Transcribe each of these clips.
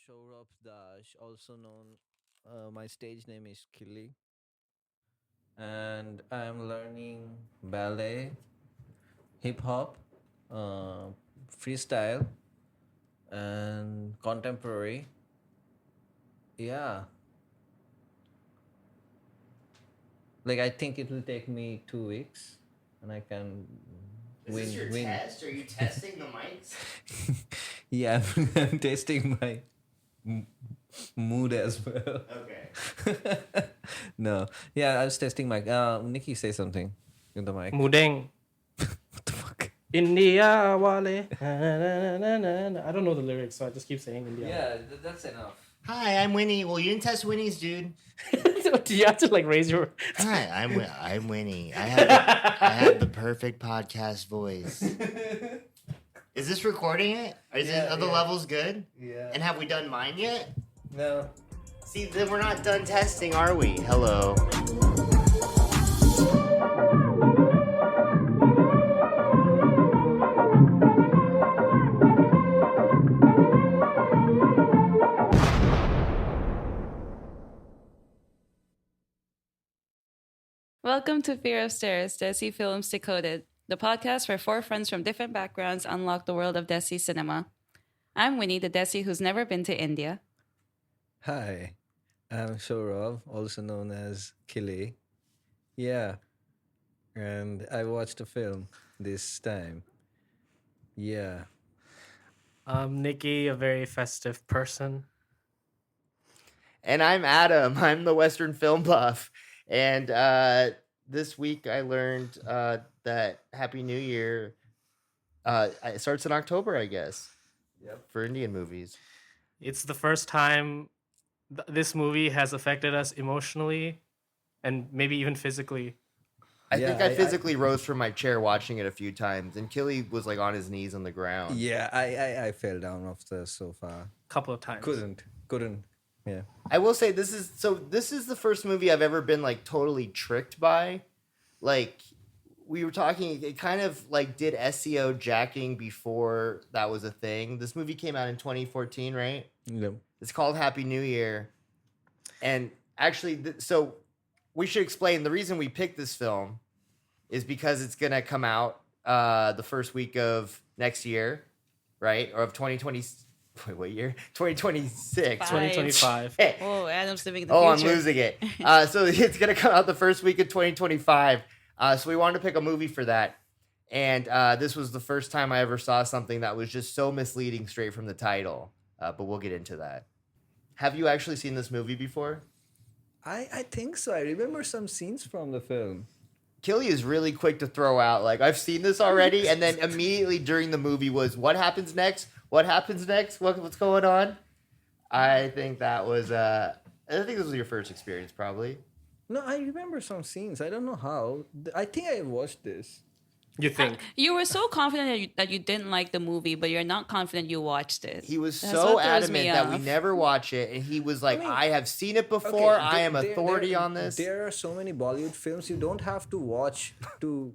Shah Dash, also known. My stage name is Kili, and I'm learning ballet, hip hop, uh, freestyle, and contemporary. Yeah, like I think it will take me 2 weeks, and I can Is this your win. test? Are you testing the mics? Yeah, I'm testing my mood as well. Okay. No, yeah, I was testing my. Nikki, say something in the mic. Mudeng. What the fuck? India wale. I don't know the lyrics, so I just keep saying India. Yeah, that's enough. Hi, I'm Winnie. Well, you didn't test Winnie's, dude. Do you have to like raise your? Hi, I'm Winnie. I have the perfect podcast voice. Is this recording it? Are the levels good? Yeah. And have we done mine yet? No. See, then we're not done testing, are we? Hello. Welcome to Fear of Stairs, Desi Films Decoded, the podcast where four friends from different backgrounds unlock the world of Desi cinema. I'm Winnie, the Desi who's never been to India. Hi, I'm Saurav, also known as Kili. Yeah, and I watched a film this time. Yeah. I'm Nikki, a very festive person. And I'm Adam. I'm the Western film buff. And this week I learned that Happy New Year it starts in October, I guess. Yep. For Indian movies. It's the first time this movie has affected us emotionally and maybe even physically. I think I physically rose from my chair watching it a few times, and Killy was like on his knees on the ground. Yeah, I fell down off the sofa. A couple of times. Couldn't. Yeah. I will say this is the first movie I've ever been like totally tricked by. Like we were talking, it kind of like did SEO jacking before that was a thing. This movie came out in 2014, right? Yeah. It's called Happy New Year. And actually, so we should explain the reason we picked this film is because it's going to come out the first week of next year, right? Or of 2020. Wait, what year? 2026. 2025. Oh, Adam's living in the Oh, future. I'm losing it. So it's going to come out the first week of 2025. So we wanted to pick a movie for that. And this was the first time I ever saw something that was just so misleading straight from the title. But we'll get into that. Have you actually seen this movie before? I think so. I remember some scenes from the film. Killy is really quick to throw out, like, I've seen this already. And then immediately during the movie was, what happens next? What happens next? What's going on? I think that was, I think this was your first experience, probably. No, I remember some scenes. I don't know how. I think I watched this. You think? You were so confident that you didn't like the movie, but you're not confident you watched it. He was That's so what throws adamant me that we off. never watch it. And he was like, I mean, I have seen it before. I am there- authority on this. There are so many Bollywood films you don't have to watch to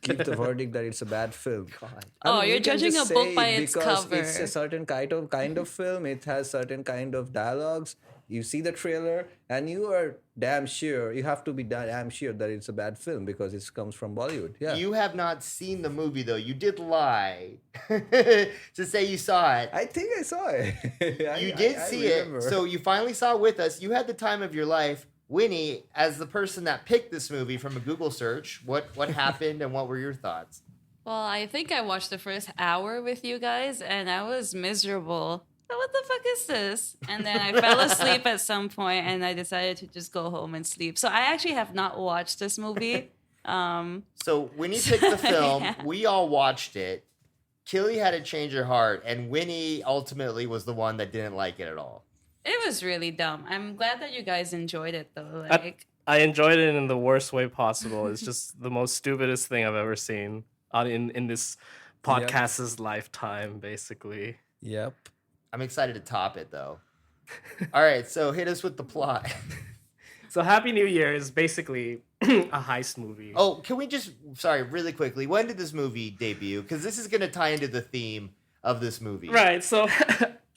give the verdict that it's a bad film. God. Oh, we you're can judging just a book say by it its because cover. It's a certain kind of film. It has certain kind of dialogues. You see the trailer, and you are damn sure. You have to be damn sure that it's a bad film because it comes from Bollywood. Yeah. You have not seen the movie, though. You did lie to say you saw it. I think I saw it. You did see it. remember. So you finally saw it with us. You had the time of your life. Winnie, as the person that picked this movie from a Google search, what happened and what were your thoughts? Well, I think I watched the first hour with you guys, and I was miserable. What the fuck is this? And then I fell asleep at some point, and I decided to just go home and sleep. So I actually have not watched this movie. So Winnie picked the film. Yeah. We all watched it. Killy had a change of heart, and Winnie ultimately was the one that didn't like it at all. It was really dumb. I'm glad that you guys enjoyed it, though. Like, I enjoyed it in the worst way possible. It's just the most stupidest thing I've ever seen in this podcast's lifetime, basically. Yep. I'm excited to top it, though. All right, so hit us with the plot. So Happy New Year is basically a heist movie. Oh, can we just, sorry, really quickly, when did this movie debut? Because this is going to tie into the theme of this movie. Right, so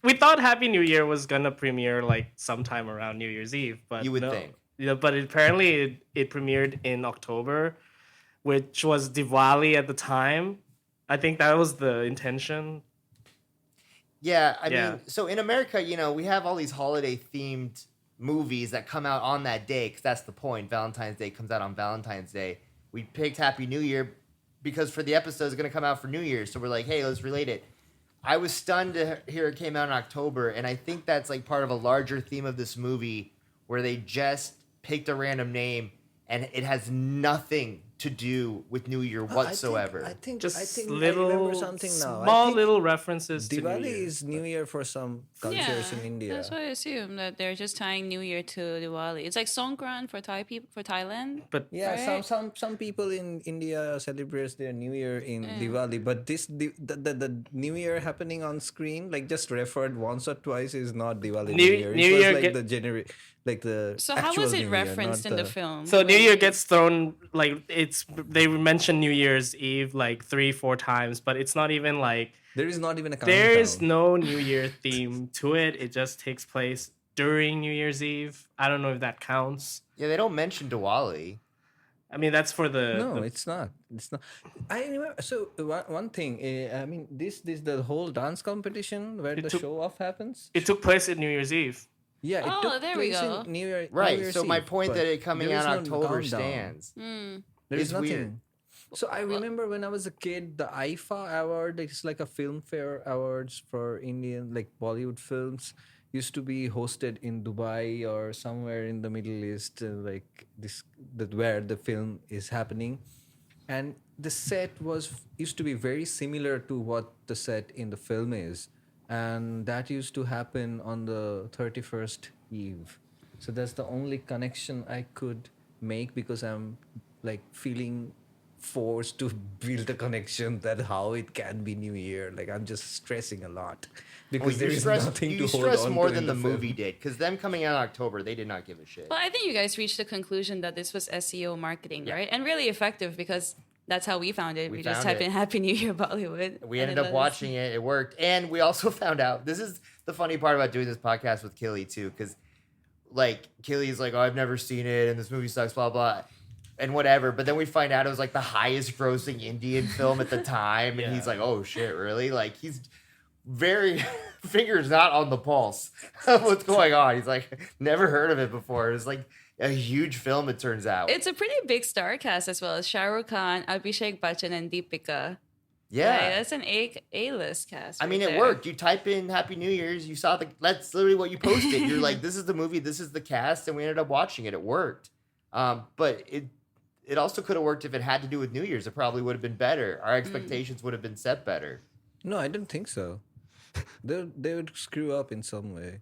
we thought Happy New Year was gonna premiere like sometime around New Year's Eve, but You would no. think. Yeah, but it premiered in October, which was Diwali at the time. I think that was the intention. Yeah, I Yeah. mean, so in America, we have all these holiday themed movies that come out on that day because that's the point. Valentine's Day comes out on Valentine's Day. We picked Happy New Year because for the episode it's going to come out for New Year's, so we're like, hey, let's relate it. I was stunned to hear it came out in October, and I think that's like part of a larger theme of this movie where they just picked a random name and it has nothing to do with New Year whatsoever. I think Just I little, remember something now. small I think little references to New Diwali Year. is New Year for some cultures in India. That's what I assume, that they're just tying New Year to Diwali. It's like Songkran for Thai people, for Thailand. But Yeah, Right? some people in India celebrates their New Year in Diwali, but the New Year happening on screen, like just referred once or twice, is not Diwali New Year. It New was Year like get- the like the. So how actual was it New Year, referenced not in the film? So New When Year it- gets thrown like they mention New Year's Eve like 3-4 times, but it's not even like There is not even a countdown. there is no New Year theme to it. It just takes place during New Year's Eve. I don't know if that counts. Yeah, they don't mention Diwali. I mean, that's for the No, it's not. It's not. I remember. So one thing. I mean, this the whole dance competition where the took- show off happens. it took place at New Year's Eve. Yeah, it Oh, took there we place go. in New Year. Right. New Year's So my Eve, point but that it coming there out is in no October countdown. stands. There is It's nothing. weird. So I remember when I was a kid, the IFA award, it's like a Filmfare awards for Indian like Bollywood films, used to be hosted in Dubai or somewhere in the Middle East, like where the film is happening, and the set used to be very similar to what the set in the film is, and that used to happen on the 31st Eve. So that's the only connection I could make because I'm like feeling forced to build a connection that how it can be New Year. Like I'm just stressing a lot because there is nothing to you hold stress on more to than in the film. movie did because them coming out in October, they did not give a shit. Well, I think you guys reached the conclusion that this was SEO marketing, Yeah. right? And really effective because that's how we found it. We We just found type it. in Happy New Year Bollywood. We and ended it up does. watching it. It worked. And we also found out this is the funny part about doing this podcast with Killy, too, because like Killy's like, oh, I've never seen it and this movie sucks, blah, blah, and whatever. But then we find out it was like the highest grossing Indian film at the time. And he's Yeah. like, oh, shit, really? Like, he's very fingers not on the pulse of what's going on. He's like, never heard of it before. It's like a huge film, it turns out. It's a pretty big star cast as well as Shah Rukh Khan, Abhishek Bachchan, and Deepika. yeah. Right, that's an A-list cast. I mean, right it there. worked. You type in Happy New Year's, you saw that's literally what you posted. You're like, this is the movie, this is the cast, and we ended up watching it. It worked. But it also could have worked if it had to do with New Year's. It probably would have been better. Our expectations would have been set better. No, I don't think so. They would screw up in some way.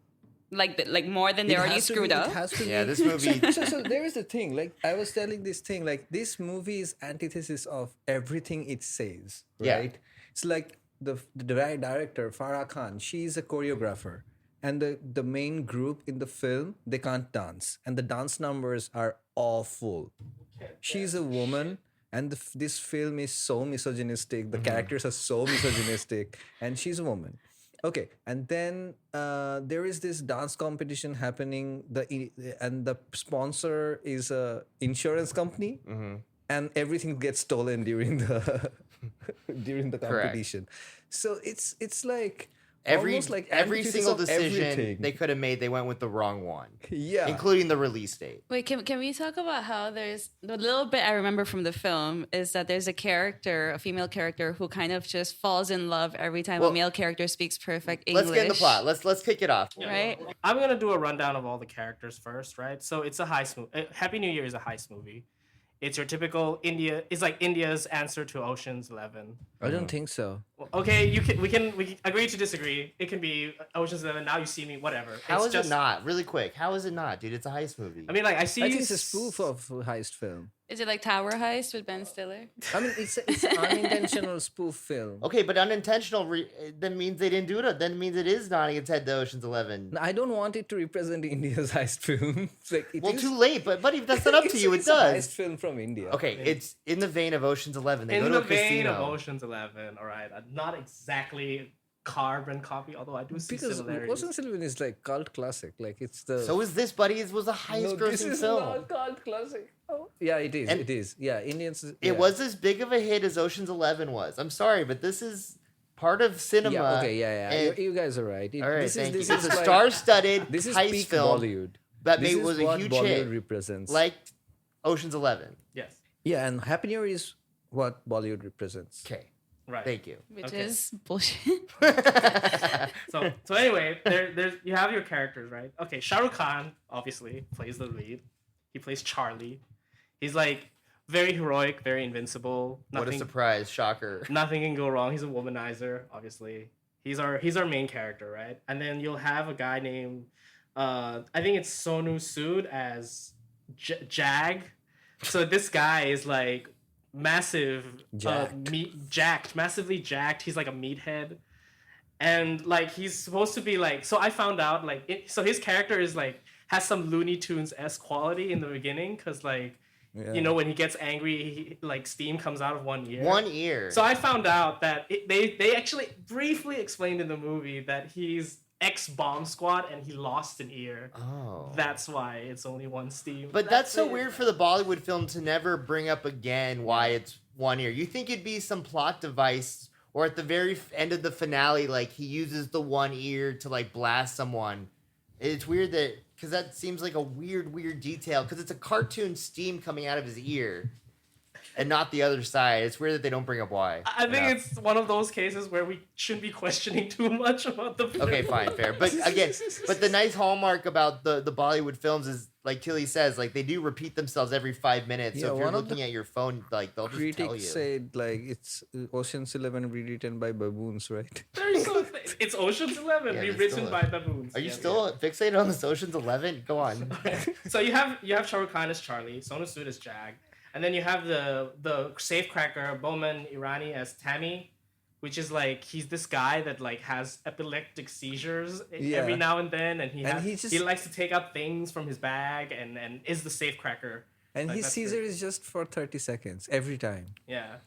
Like more than they It already has to screwed be- up. It has to Yeah, be- this movie. so there is the thing. Like I was telling this thing. Like this movie is antithesis of everything it says. Yeah. Right. It's like the director Farah Khan. She's a choreographer, and the main group in the film they can't dance, and the dance numbers are awful. She's a woman. And this film is so misogynistic. The characters are so misogynistic, and she's a woman. Okay, and then there is this dance competition happening. And the sponsor is a insurance company, and everything gets stolen during the during the competition. So it's like almost like every antithesis single of decision everything. they could have made, they went with the wrong one, Yeah. including the release date. Wait, can we talk about how there's the little bit I remember from the film is that there's a character, a female character, who kind of just falls in love every time Well, a male character speaks perfect English. Let's get in the plot. Let's kick it off. Right? I'm gonna do a rundown of all the characters first, right? So it's a heist movie. Happy New Year is a heist movie. It's your typical India. It's like India's answer to Ocean's 11. I don't think so. Well, okay, we can agree to disagree. It can be Ocean's 11. Now you see me. Whatever. How It's is just, it not? Really quick. How is it not, dude? It's a heist movie. I mean, like I see. I think it's a spoof of a heist film. Is it like Tower Heist with Ben Stiller? I mean, it's an unintentional spoof film. Okay, but unintentional then means they didn't do it. Then means it is nodding its head to Ocean's 11. I don't want it to represent India's heist film. Like, it Well, is- too late. But buddy, if that's not up to you. It it's a heist does. film from India. Okay, it's in the vein of Ocean's 11. They in go to the a vein casino. of Ocean's 11. All right, not exactly carbon copy, although I do see Because similarities. Ocean's 11 is like cult classic. Like it's the So is this, buddy? It was the no, highest this grossing is film. not cult classic. Oh. Yeah, it is. And it is. Yeah, Indians. It yeah. was as big of a hit as Ocean's 11 was. I'm sorry, but this is part of cinema. Yeah. Okay. Yeah. and- You guys are right. all right, this thank is, you. This It's is a like, star-studded This is heist peak film Bollywood. that This was is a what huge Bollywood hit, represents. like Ocean's 11. Yes. Yeah, and Happy New Year is what Bollywood represents. Okay, Right. thank you. Which Okay. is bullshit. So anyway, there's you have your characters, right? Okay, Shah Rukh Khan obviously plays the lead. He plays Charlie. He's like very heroic, very invincible. What a Nothing, surprise! Shocker. nothing can go wrong. He's a womanizer, obviously. He's our main character, right? And then you'll have a guy named I think it's Sonu Sood as Jag. So this guy is like massive, Jacked. massively jacked. He's like a meathead, and like he's supposed to be like. So I found out like so his character is like has some Looney Tunes-esque quality in the beginning because like Yeah. you know when he gets angry, like steam comes out of one ear. One ear. So I found out that they actually briefly explained in the movie that he's ex-bomb squad and he lost an ear. Oh. That's why it's only one steam. But that's so it. weird for the Bollywood film to never bring up again why it's one ear. You think it'd be some plot device, or at the very end of the finale, like he uses the one ear to like blast someone. It's weird that, because that seems like a weird detail, because it's a cartoon steam coming out of his ear and not the other side. It's weird that they don't bring up why. I think enough. it's one of those cases where we shouldn't be questioning too much about the film. Okay, fine, fair. But again, but the nice hallmark about the Bollywood films is, like Tilly says, like they do repeat themselves every 5 minutes. Yeah, So if you're one of looking the at your phone, like they'll just tell Critics you. said like it's Ocean's 11 rewritten by baboons, right? There's so- it's Ocean's 11 Yeah, there's rewritten still by baboons. Are you Yes, still fixated on this Ocean's 11? Go on. yes. So you have Shah Rukh Khan as Charlie, Sonu Sood as Jag, and then you have the safecracker Bowman Irani as Tammy, which is like he's this guy that like has epileptic seizures Yeah. every now and then, and And he just- he likes to take out things from his bag and is the safecracker. And Like, his that's Caesar it. is just for 30 seconds every time. Yeah.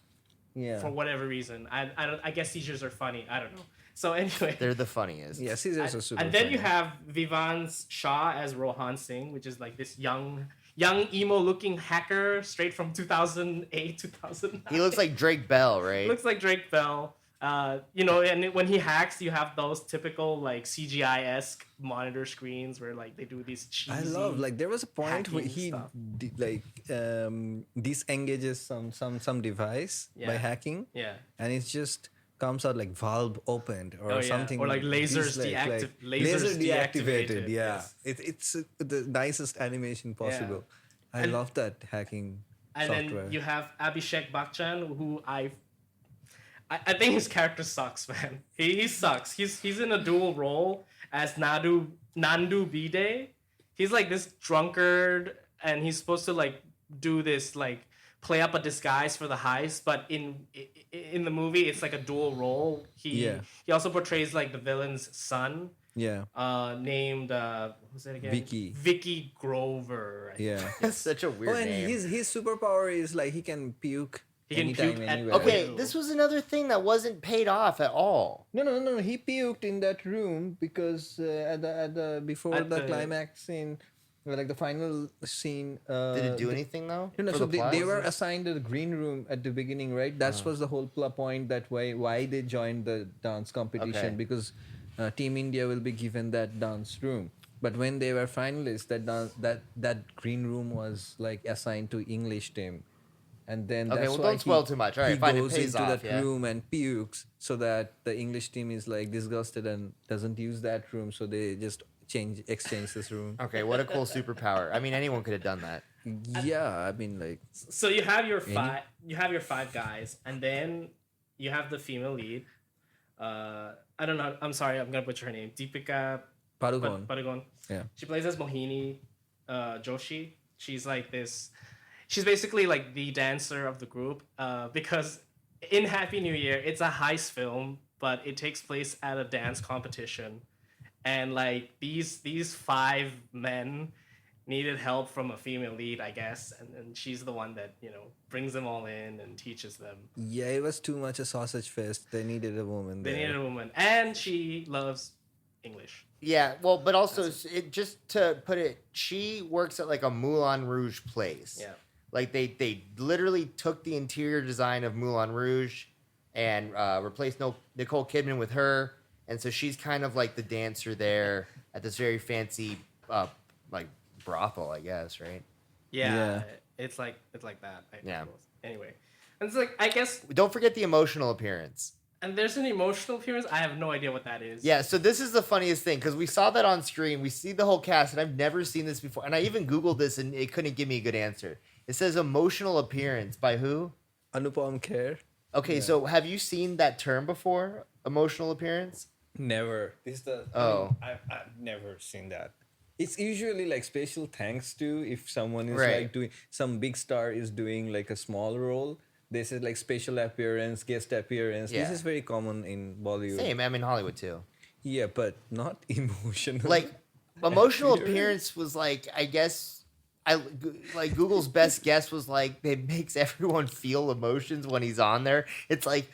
Yeah. For whatever reason. I guess seizures are funny. I don't know. So anyway. They're the funniest. Yeah, Caesars are super. And then you funny. have Vivan's Shah as Rohan Singh, which is like this young emo looking hacker straight from 2008, 2009. He looks like Drake Bell, right? Looks like Drake Bell. You know, and when he hacks, you have those typical like CGI-esque monitor screens where like they do these cheesy. I love like there was a point where hacking he stuff. disengages some device by Yeah. hacking, Yeah. and it just comes out like valve opened or Oh, yeah. something, Or, like, lasers like lasers laser deactivated. deactivated, Yeah, yes. it's the nicest animation possible. I And- love that hacking And software. then you have Abhishek Bachchan, who I think his character sucks, man. He sucks. He's in a dual role as Nandu Bide. He's like this drunkard, and he's supposed to like do this like play up a disguise for the heist, but in the movie it's like a dual role. He also portrays like the villain's son, yeah, named who's that again? Vicky Grover. I think. yeah. That's such a weird Oh, and name. his superpower is like he can puke. He can anytime, puke at- anywhere. Okay, Ew. this was another thing that wasn't paid off at all. No. He puked in that room because before At the the- climax scene, like the final scene. Did it do anything though? No, for so the plot? they were assigned the green room at the beginning, right? That was the whole point that why they joined the dance competition, Okay. because Team India will be given that dance room. But when they were finalists, that green room was like assigned to English team. And then Okay, that's well, why don't spoil too much. All right, he fine, it goes pays into off, that yeah. room and pukes, so that the English team is like disgusted and doesn't use that room, so they just exchange this room. Okay, what a cool superpower. I mean, anyone could have done that. Yeah, I mean like So you have your five guys, and then you have the female lead. I don't know. I'm sorry. I'm gonna butcher her name. Deepika Padukone. Padukone. Yeah. She plays as Mohini Joshi. She's like this. She's basically like the dancer of the group. Because in Happy New Year, it's a heist film, but it takes place at a dance competition, and like these five men needed help from a female lead, I guess, and she's the one that brings them all in and teaches them. Yeah, it was too much a sausage fest. They needed a woman They there. needed a woman, and she loves English. Yeah, well, but also just to put it, she works at like a Moulin Rouge place. Yeah. Like they literally took the interior design of Moulin Rouge and replaced Nicole Kidman with her, and so she's kind of like the dancer there at this very fancy like brothel, I guess, right? Yeah. It's like that. Yeah. Suppose. Anyway, and it's like I guess, Don't forget the emotional appearance. and there's an emotional appearance. I have no idea what that is. Yeah, so this is the funniest thing because we saw that on screen. We see the whole cast, and I've never seen this before. And I even Googled this, and it couldn't give me a good answer. It says emotional appearance by who? Anupam Kher. Okay, so have you seen that term before? Emotional appearance? Never. This is the. Oh. I've never seen that. It's usually like special thanks to if someone is Right. like doing some big star is doing like a small role. This is like special appearance, guest appearance. Yeah. This is very common in Bollywood. Same, I'm in Hollywood too. Yeah, but not emotional. Like, emotional Appearance. appearance was like, I guess, like Google's best guess was like it makes everyone feel emotions when he's on there. It's like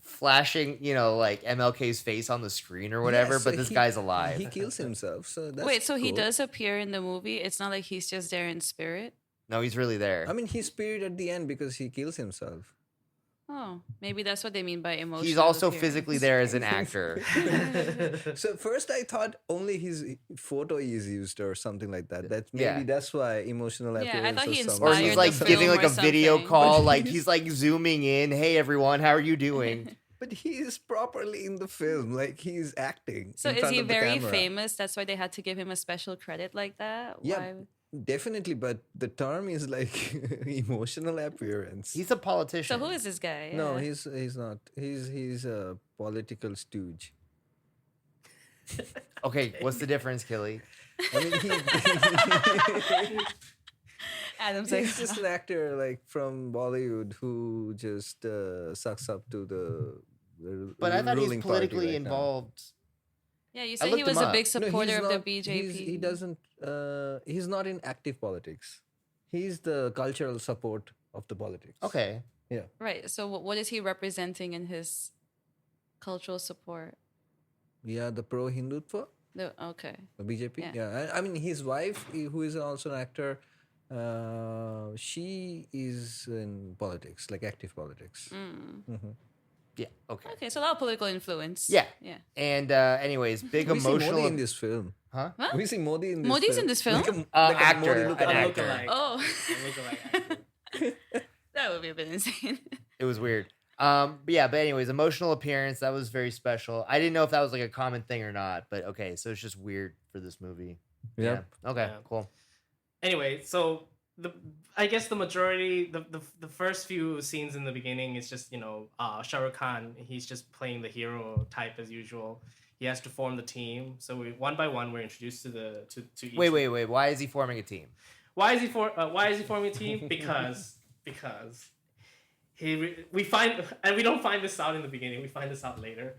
flashing, like MLK's face on the screen or whatever, Yeah, so but this he- guy's alive. He kills himself. So that's Wait, so he cool. does appear in the movie? It's not like he's just there in spirit? No, he's really there. I mean, he's spirit at the end because he kills himself. Oh, maybe that's what they mean by emotional. He's also appearance. physically there as an actor. So first I thought only his photo is used or something like that. That's maybe Yeah. that's why emotional Yeah, I appearance. thought he or something. Or inspired he's the like film giving like or a video something. call, But like he's- he's like zooming in. Hey everyone, how are you doing? But he is properly in the film, like he's acting. So in is front he of the very camera. famous? That's why they had to give him a special credit like that? Yeah, Why? definitely. But the term is like emotional appearance. He's a politician. So who is this guy? No, Yeah. he's not. He's a political stooge. Okay, what's the difference, Killy? I mean, Adam's like, he's just an actor like from Bollywood who just sucks up to the But I thought he's ruling party politically right now. involved. yeah, you I said he looked him was a up. big No, supporter he's of the not- BJP. He doesn't. He's not in active politics. He's the cultural support of the politics. Okay. Yeah. Right. So what is he representing in his cultural support? Yeah, the pro Hindutva, Okay. the BJP. Yeah. Yeah, I mean his wife, who is also an actor, she is in politics, like active politics. Mm. Yeah. Okay. Okay, so a lot of political influence. Yeah. Yeah. And anyways, big We see Modi emotional. in this film. Huh? What? We see Modi in this. Modi's film. in this film? Like a Actor, Modi an look- actor. Lookalike. Oh. A lookalike actor. That would be a bit insane. It was weird. But anyways, emotional appearance, that was very special. I didn't know if that was like a common thing or not, but okay, so it's just weird for this movie. Yep. Yeah. Okay, Yeah. cool. Anyway, so I guess the majority, the first few scenes in the beginning is just Shah Rukh Khan. He's just playing the hero type as usual. He has to form the team. So one by one we're introduced to each. Wait. Why is he forming a team? Why is he forming a team? Because we find, and we don't find this out in the beginning. We find this out later.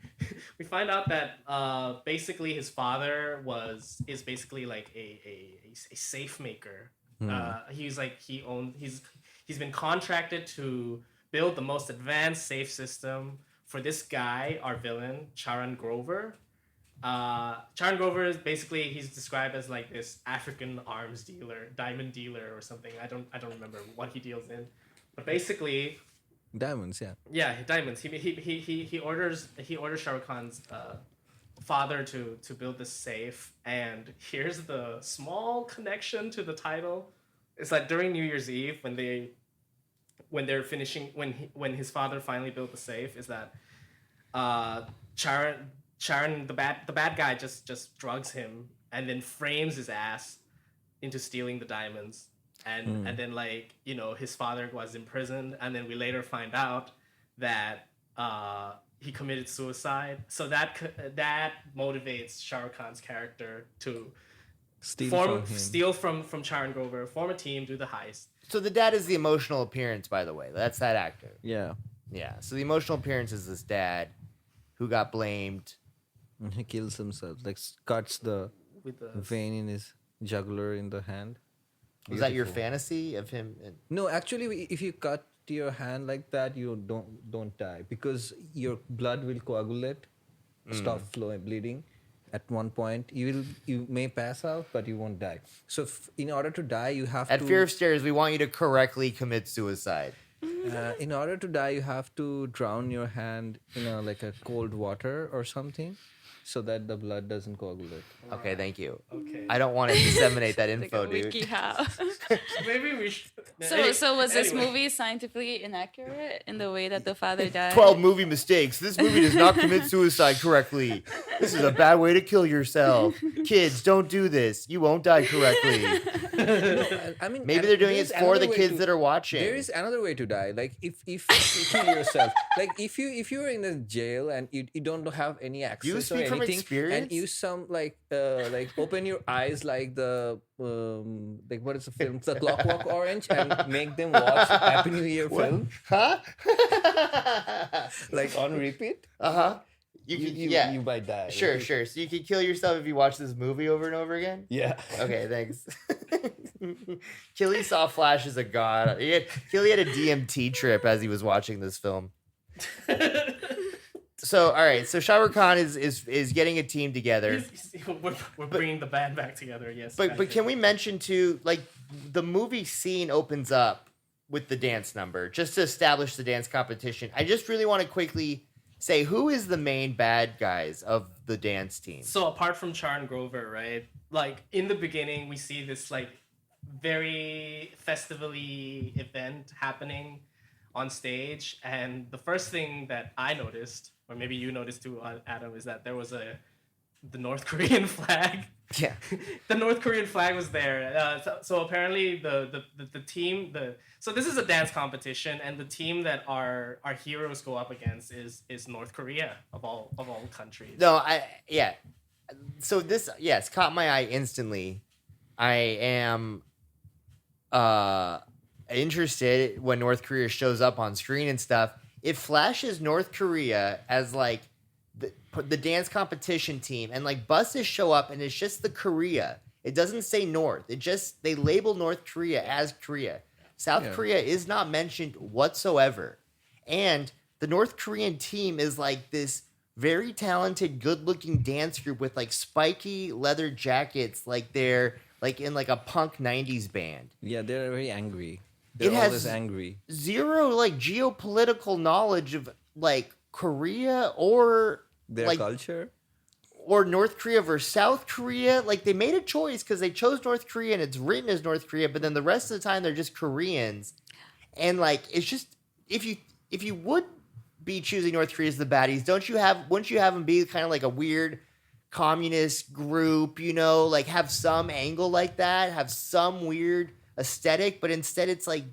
We find out that basically his father is basically like a safe maker. He's been contracted to build the most advanced safe system for this guy, our villain, Charan Grover. Charan Grover is basically, he's described as like this African arms dealer, diamond dealer or something. I don't remember what he deals in, but basically, Diamonds, yeah. yeah, diamonds. He orders Shah Rukh Khan's father to build this safe, and here's the small connection to the title. It's like during New Year's Eve when they're finishing, when his father finally built the safe, is that Charan the bad guy just drugs him and then frames his ass into stealing the diamonds. And then his father was imprisoned, and then we later find out that he committed suicide. So that motivates Shah Rukh Khan's character to steal from Charan Grover, form a team, do the heist. So the dad is the emotional appearance, by the way. That's that actor. Yeah. Yeah. So the emotional appearance is this dad who got blamed. And he kills himself, like cuts the With the vein in his jugular in the hand. Was that your Beautiful. fantasy of him? No, actually, if you cut your hand like that, you don't die because your blood will coagulate, stop flowing, bleeding. At one point, you may pass out, but you won't die. So, in order to die, you have At to. Fear of Stairs, we want you to correctly commit suicide. In order to die, you have to drown your hand in like a cold water or something, so that the blood doesn't coagulate. Okay, thank you. Okay. I don't want to disseminate that Like info, a wiki dude. how. Maybe we should. So was this Anyway. movie scientifically inaccurate in the way that the father died? 12 movie mistakes. This movie does not commit suicide correctly. This is a bad way to kill yourself. Kids, don't do this. You won't die correctly. No, I mean, Maybe they're doing there's it for the another way kids to- that are watching. There is another way to die. Like if you kill yourself, like if you are in a jail and you don't have any access you or speak from anything, experience? and you some like open your eyes like the like what is the film, The Clockwork Orange, and make them watch Happy New Year film Huh? like on repeat. Uh-huh. Yeah. You might die. Sure. So you can kill yourself if you watch this movie over and over again? Yeah. Okay, thanks. Killy saw Flash as a god. Killy had a DMT trip as he was watching this film. So, all right. So Shah Rukh Khan is getting a team together. We're bringing the band back together. Yes. But can we mention too, like the movie scene opens up with the dance number just to establish the dance competition. I just really want to quickly say who is the main bad guys of the dance team. So apart from Charan Grover, right? Like in the beginning, we see this like very festivally event happening on stage, and the first thing that I noticed, or maybe you noticed too, Adam, is that there was the North Korean flag. Yeah. The North Korean flag was there. So apparently the team so this is a dance competition, and the team that our heroes go up against is North Korea of all countries. No, yeah. So this caught my eye instantly. I am interested when North Korea shows up on screen and stuff. It flashes North Korea as like the dance competition team, and like buses show up and it's just the Korea. It doesn't say North. They label North Korea as Korea. South Korea is not mentioned whatsoever. And the North Korean team is like this very talented, good-looking dance group with like spiky leather jackets, like they're like in like a punk 90s band. Yeah, they're very angry. They're It has- always angry. Zero like geopolitical knowledge of like Korea or Their like culture. or North Korea versus South Korea. Like they made a choice because they chose North Korea and it's written as North Korea, but then the rest of the time they're just Koreans. And like it's just if you would be choosing North Korea as the baddies, wouldn't you have them be kind of like a weird communist group, like have some angle like that, have some weird aesthetic, but instead it's like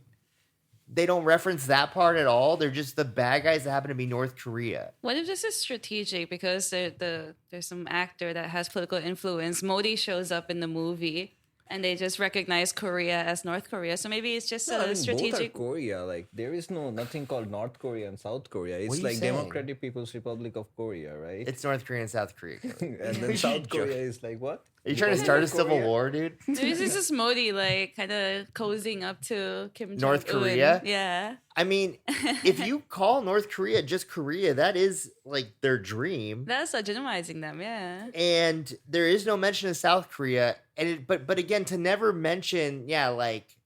they don't reference that part at all. They're just the bad guys that happen to be North Korea. What if this is strategic because there's some actor that has political influence? Modi shows up in the movie, and they just recognize Korea as North Korea. So maybe it's just No, I mean, strategic. both are Korea. Like there is nothing called North Korea and South Korea. It's What are you like saying? Democratic People's Republic of Korea, right? It's North Korea and South Korea. and then South Korea is like what? Are you trying to start a civil Korea? war, dude? Maybe this is Modi like kind of cozying up to Kim North Jong-un. Korea? Yeah. I mean, if you call North Korea just Korea, that is like their dream. That's legitimizing them, yeah. And there is no mention of South Korea. And but again, to never mention, like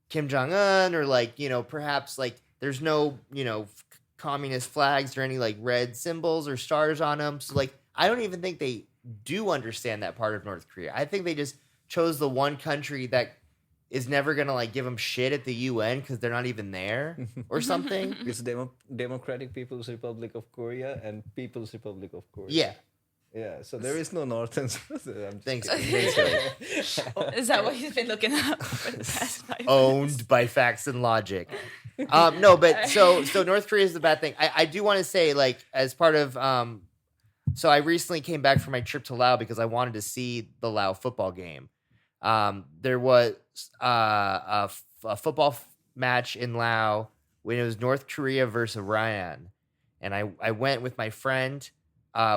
Kim Jong Un or like perhaps like there's no communist flags or any like red symbols or stars on them. So like I don't even think they do understand that part of North Korea. I think they just chose the one country that is never gonna like give them shit at the UN because they're not even there or something. It's Democratic People's Republic of Korea and People's Republic of Korea. Yeah. Yeah, so there is no North and South. I'm just Thanks. kidding. Thanks, Billy. Is that what you've been looking up for the past 5 minutes? Owned by facts and logic. No, but so North Korea is the bad thing. I do want to say, like, as part of so I recently came back from my trip to Laos because I wanted to see the Laos football game. There was a football match in Laos when it was North Korea versus Iran, and I went with my friend.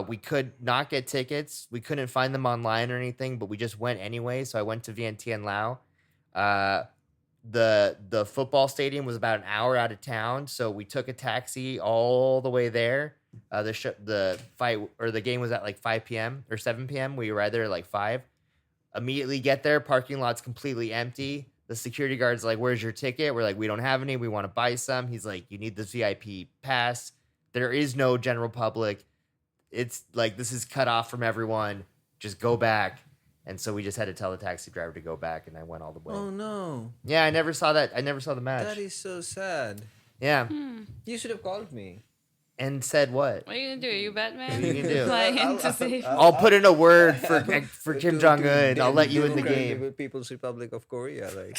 We could not get tickets. We couldn't find them online or anything, but we just went anyway. So I went to Vientiane Lao. The football stadium was about an hour out of town, so we took a taxi all the way there. The fight or the game was at like 5 p.m. or 7 p.m. We arrived there at like 5. Immediately get there, parking lot's completely empty. The security guard's like, "Where's your ticket?" We're like, "We don't have any. We want to buy some." He's like, "You need the VIP pass. There is no general public. It's like this is cut off from everyone. Just go back." And so we just had to tell the taxi driver to go back, and I went all the way. Oh no, Yeah, I never saw that. I never saw the match. that is so sad. Yeah, You should have called me. and said what? What are you gonna do? Are you Batman? What are you gonna do? Flying to save. I'll put in a word for Kim Jong Un. I'll let you in the Democratic game. People's Republic of Korea, like.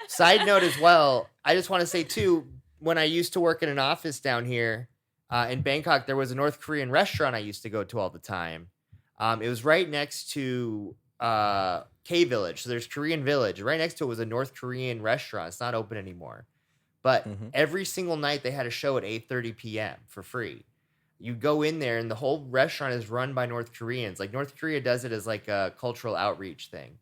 Side note as well, I just want to say too, when I used to work in an office down here in Bangkok, there was a North Korean restaurant I used to go to all the time. It was right next to K Village. So there's Korean Village. Right next to it was a North Korean restaurant. It's not open anymore. But every single night they had a show at 8:30 p.m. for free. You go in there and the whole restaurant is run by North Koreans. Like North Korea does it as like a cultural outreach thing.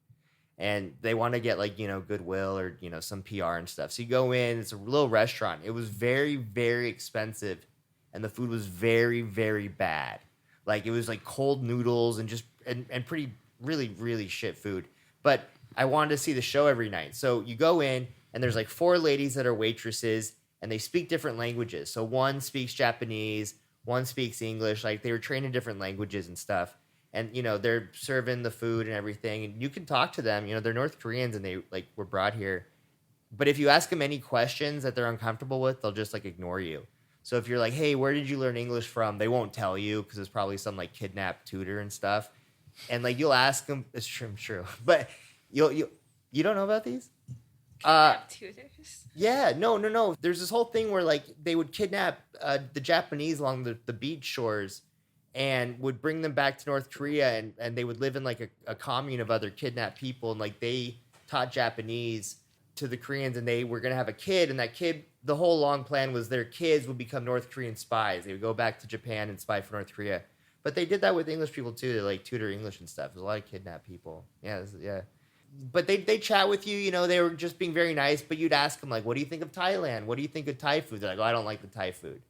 And they want to get like, goodwill or, some PR and stuff. So you go in, it's a little restaurant. It was very, very expensive. And the food was very, very bad. Like it was like cold noodles and just, and pretty, really, really shit food. But I wanted to see the show every night. So you go in and there's like 4 ladies that are waitresses and they speak different languages. So one speaks Japanese, one speaks English. Like they were trained in different languages and stuff. And, they're serving the food and everything. And you can talk to them. They're North Koreans and they like were brought here. But if you ask them any questions that they're uncomfortable with, they'll just like ignore you. So if you're like, "Hey, where did you learn English from?" They won't tell you because it's probably some like kidnapped tutor and stuff. And like you'll ask them, it's true. But you don't know about these? Tutors. Yeah, no. There's this whole thing where like they would kidnap the Japanese along the beach shores and would bring them back to North Korea and they would live in like a commune of other kidnapped people. And like they taught Japanese to the Koreans and they were going to have a kid. And that kid, the whole long plan was their kids would become North Korean spies. They would go back to Japan and spy for North Korea. But they did that with English people too. They like tutor English and stuff. There's a lot of kidnapped people. Yeah. But they chat with you, they were just being very nice. But you'd ask them like, "What do you think of Thailand? What do you think of Thai food?" They're like, "Oh, I don't like the Thai food."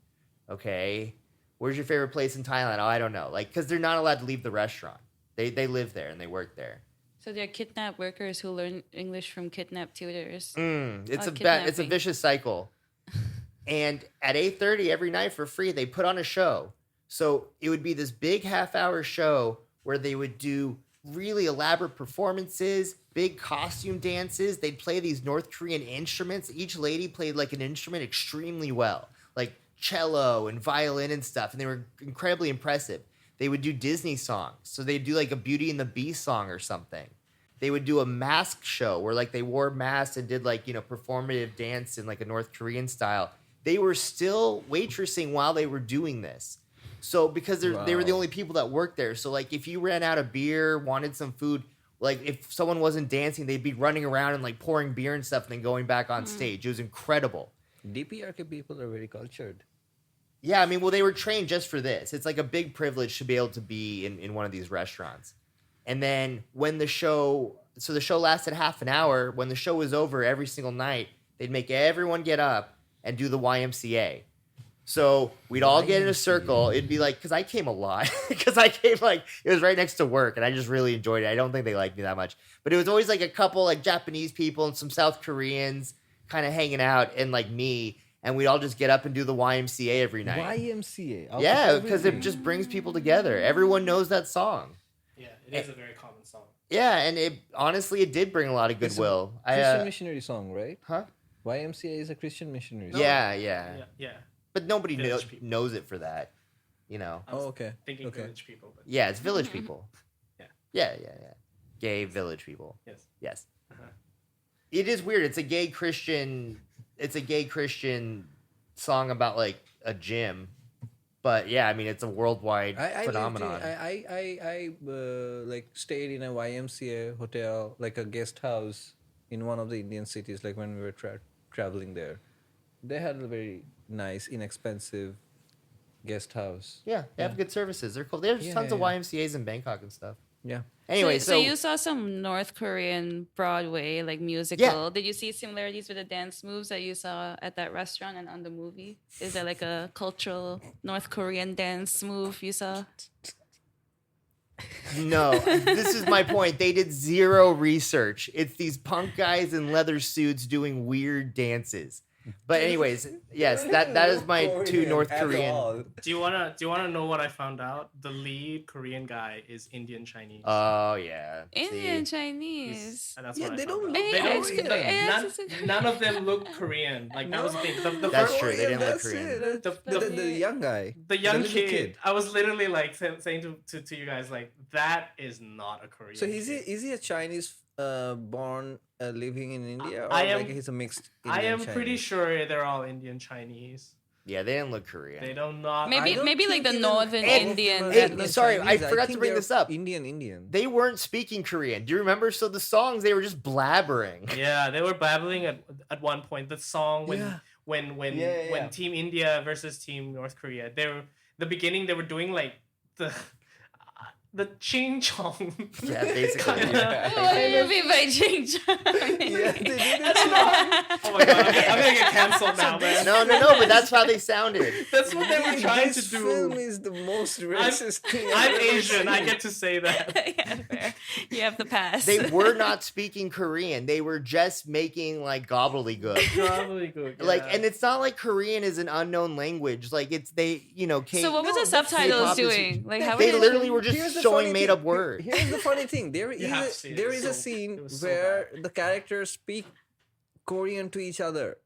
Okay. "Where's your favorite place in Thailand?" "Oh, I don't know." Like, because they're not allowed to leave the restaurant. They live there and they work there. So they're kidnapped workers who learn English from kidnapped tutors. It's a kidnapping. vicious cycle. And at 8:30 every night for free, they put on a show. So it would be this big half-hour show where they would do really elaborate performances, big costume dances. They'd play these North Korean instruments. Each lady played like an instrument extremely well, like cello and violin and stuff. And they were incredibly impressive. They would do Disney songs. So they'd do like a Beauty and the Beast song or something. They would do a mask show where like they wore masks and did like, performative dance in like a North Korean style. They were still waitressing while they were doing this. So because they were the only people that worked there. So like if you ran out of beer, wanted some food, like if someone wasn't dancing, they'd be running around and like pouring beer and stuff and then going back on stage. It was incredible. DPRK people are very cultured. Yeah, I mean, well, they were trained just for this. It's like a big privilege to be able to be in one of these restaurants. And then when the show lasted half an hour. When the show was over every single night, they'd make everyone get up and do the YMCA. So we'd all get in a circle. It'd be like, because I came a lot. Because I came like, it was right next to work and I just really enjoyed it. I don't think they liked me that much. But it was always like a couple like Japanese people and some South Koreans kind of hanging out and like me. And we'd all just get up and do the YMCA every night. YMCA? Yeah, because it just brings people together. Everyone knows that song. Yeah, it is a very common song. Yeah, and it did bring a lot of goodwill. Christian missionary song, right? Huh? YMCA is a Christian missionary song. Yeah. Yeah. But nobody Village people. knows it for that, I was okay. thinking Okay. village people, but Yeah, it's village people. Yeah. Yeah. Gay village people. yes. Yes. Uh-huh. It is weird. It's a gay Christian song about like a gym. But yeah, I mean it's a worldwide phenomenon. I like stayed in a YMCA hotel, like a guest house in one of the Indian cities, like when we were traveling there. They had a very nice, inexpensive guest house. Yeah, they have good services. They're cool. There's Yeah, tons of yeah. YMCA's in Bangkok and stuff. Yeah. Anyway, so you saw some North Korean Broadway like musical. Did you see similarities with the dance moves that you saw at that restaurant and on the movie? Is there like a cultural North Korean dance move you saw? no, this is my point. They did zero research. It's these punk guys in leather suits doing weird dances. But anyways, yes, that is my two North Korean. Do you wanna know what I found out? The lead Korean guy is Indian Chinese. Oh yeah, Indian See? Chinese. And that's Yeah, what I they found don't out. look They don't. Korean. None of them look Korean. Like that was the thing. The That's first, true. They didn't look That's Korean. it. The young guy. the young little kid, I was literally like saying to you guys like that is not a Korean. So kid. is he a Chinese born living in India, or I am- like he's a mixed? I am Indian pretty Chinese? sure they're all Indian Chinese. Yeah, they didn't look Korean. They don't not. Maybe I don't maybe like think the even northern all of them Indian. are Hey, Indian sorry, I Chinese. forgot to think bring they're this up. Indian. They weren't speaking Korean. Do you remember? So the songs, they were just blabbering. Yeah, they were babbling at one point. The song when Yeah. when when Yeah. when Team India versus Team North Korea. They were the beginning. They were doing like the ching chong. Yeah, basically. Kinda. What do you mean by ching chong? Yeah, they did it. Oh my god, I'm gonna get canceled now, man. No, but that's how they sounded. That's what they were trying to This film do. is the most racist thing. I'm I've ever Asian. I seen. get to say that. Yeah, fair. You have the pass. They were not speaking Korean. They were just making like gobbledygook. Probably good. Like, yeah. and it's not like Korean is an unknown language. Like, it's they, came. So what was No, the that's subtitles K-pop is- doing? Like how They were literally were just Here's the showing funny made thing. up words. Here's the funny thing. There You have to is see it. there It is was a so- scene it was so where the characters speak Korean to each other.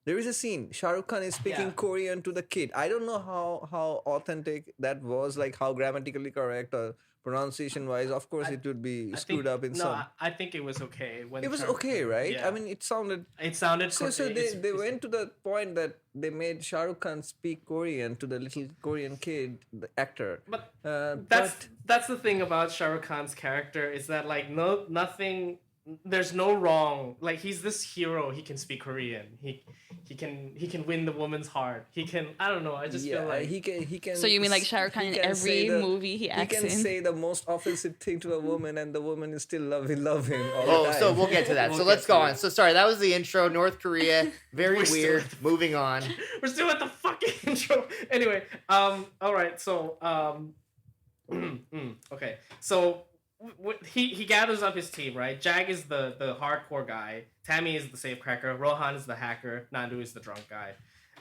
There is a scene. Shah Rukh Khan is speaking Yeah. Korean to the kid. I don't know how authentic that was, like how grammatically correct or pronunciation wise. Of course, it would be I screwed think- up in no, some. I think it was okay. When It was Shah Rukh okay, Khan- right? Yeah. I mean, it sounded. it sounded. So it's- they it's- went to the point that they made Shah Rukh Khan speak Korean to the little Korean kid, the actor. But That's that's the thing about Shah Rukh Khan's character is that like nothing. There's no wrong. Like he's this hero. He can speak Korean. He can win the woman's heart. He can. I don't know. I just feel like he can. So you mean like Shah Rukh Khan he in can say every movie he He acts can in? say the most offensive thing to a woman, and the woman is still love him all the Oh, time. so we'll get to that. We'll So get let's go to on. it. So sorry, that was the intro. North Korea, very We're still weird. at the- Moving on. we're still at the fucking intro. Anyway, all right. So okay. So he gathers up his team, right? Jag is the hardcore guy. Tammy is the safecracker. Rohan is the hacker. Nandu is the drunk guy,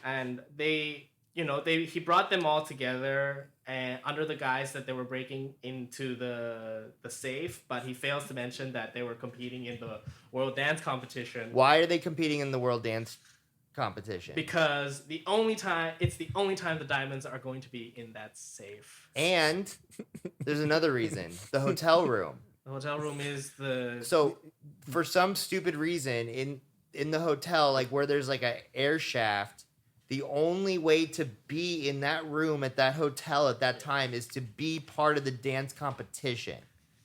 and he brought them all together and under the guise that they were breaking into the safe, but he fails to mention that they were competing in the world dance competition. Why are they competing in the world dance competition? Because it's the only time the diamonds are going to be in that safe. And there's another reason. The hotel room. The hotel room is the So for some stupid reason in the hotel, like where there's like a air shaft, the only way to be in that room at that hotel at that time is to be part of the dance competition.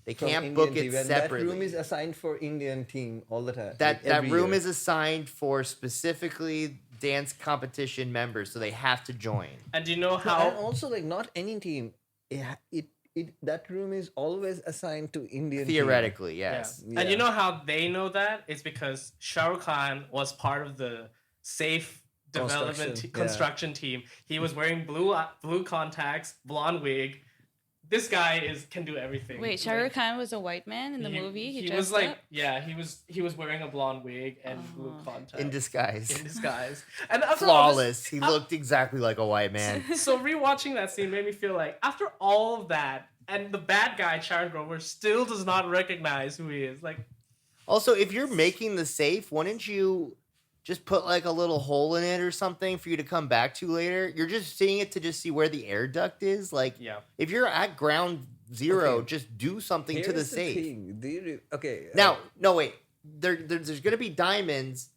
They From can't Indian book it team, and separately. That room is assigned for Indian team all the time. that like that every room year. is assigned for specifically dance competition members, so they have to join. and do you know And how also, like, not any team. It that room is always assigned to Indian. team. Theoretically, yeah. yes. And you Yeah. know how they know that? It's because Shah Rukh Khan was part of the safe construction team. He was wearing blue contacts, blonde wig. This guy can do everything. Wait, Shah Rukh Khan was a white man in the movie. He He dressed was like, up? yeah, he was wearing a blonde wig and blue Oh. contacts In disguise. In disguise, and after all this- Flawless. He looked exactly like a white man. So rewatching that scene made me feel like after all of that, and the bad guy Sharon Grover still does not recognize who he is. Like, Also, if you're making the safe, wouldn't you just put like a little hole in it or something for you to come back to later? You're just seeing it to just see where the air duct is. Like, yeah, if you're at ground zero, Okay. just do something to the Here's safe. thing. Okay. Now, no, wait. There's going to be diamonds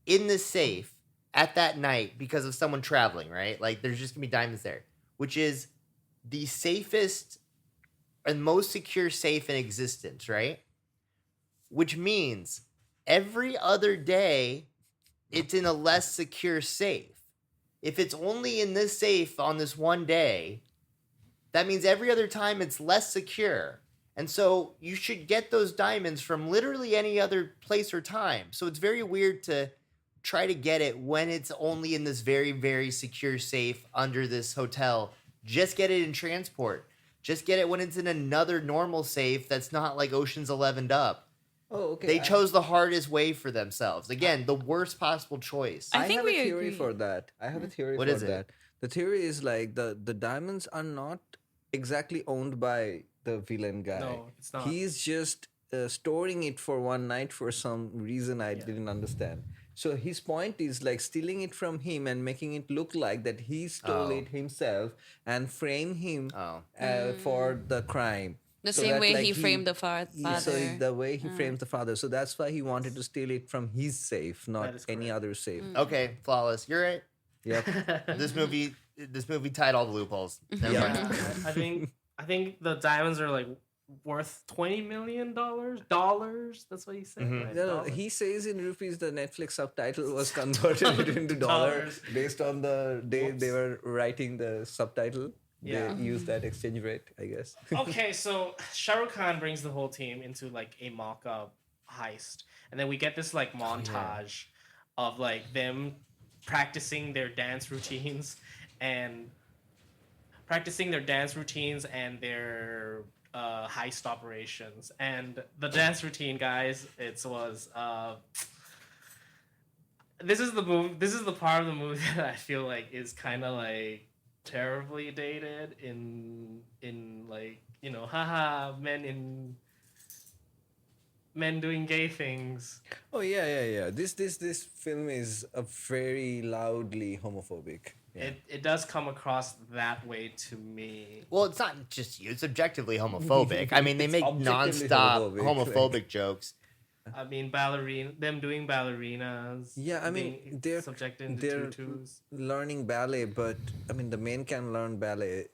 in the safe at that night because of someone traveling, right? Like, there's just going to be diamonds there, which is the safest and most secure safe in existence, right? Which means every other day, it's in a less secure safe. if it's only in this safe on this one day, that means every other time it's less secure. And so you should get those diamonds from literally any other place or time. So it's very weird to try to get it when it's only in this very, very secure safe under this hotel. Just get it in transport. Just get it when it's in another normal safe that's not like Ocean's 11'd up. Oh, okay. They chose the hardest way for themselves. Again, the worst possible choice. I think have we a theory agree. for that. I have a theory What for is it? that. The theory is like the diamonds are not exactly owned by the villain guy. No, it's not. He's just storing it for one night for some reason I didn't understand. So his point is like stealing it from him and making it look like that he stole Oh. it himself and frame him Oh. for the crime. The So same that, way like, he framed the father. So the way he frames the father. So that's why he wanted to steal it from his safe, That not is any correct. other safe. Okay, flawless. You're right. Yep. This movie tied all the loopholes. Never Yeah. mind. I think the diamonds are like worth $20 million. Dollars. That's what he said. Mhm. Right? No, no, Dollars. he says in rupees the Netflix subtitle was converted into dollars based on the day they were writing the subtitle. Yeah. They use that exchange rate, I guess. Okay, so Shah Rukh Khan brings the whole team into like a mock-up heist, and then we get this like montage of like them practicing their dance routines and their heist operations. And the dance routine, guys, this is the part of the movie that I feel like is kind of like terribly dated in like, you know, haha, men doing gay things. Oh yeah. This film is a very loudly homophobic. Yeah. It does come across that way to me. Well, it's not just you. It's objectively homophobic. I mean, they It's make objectively nonstop homophobic, homophobic jokes. I mean, them doing ballerinas. Yeah, I mean, being they're subjected into they're tutus. learning ballet, but I mean the men can learn ballet.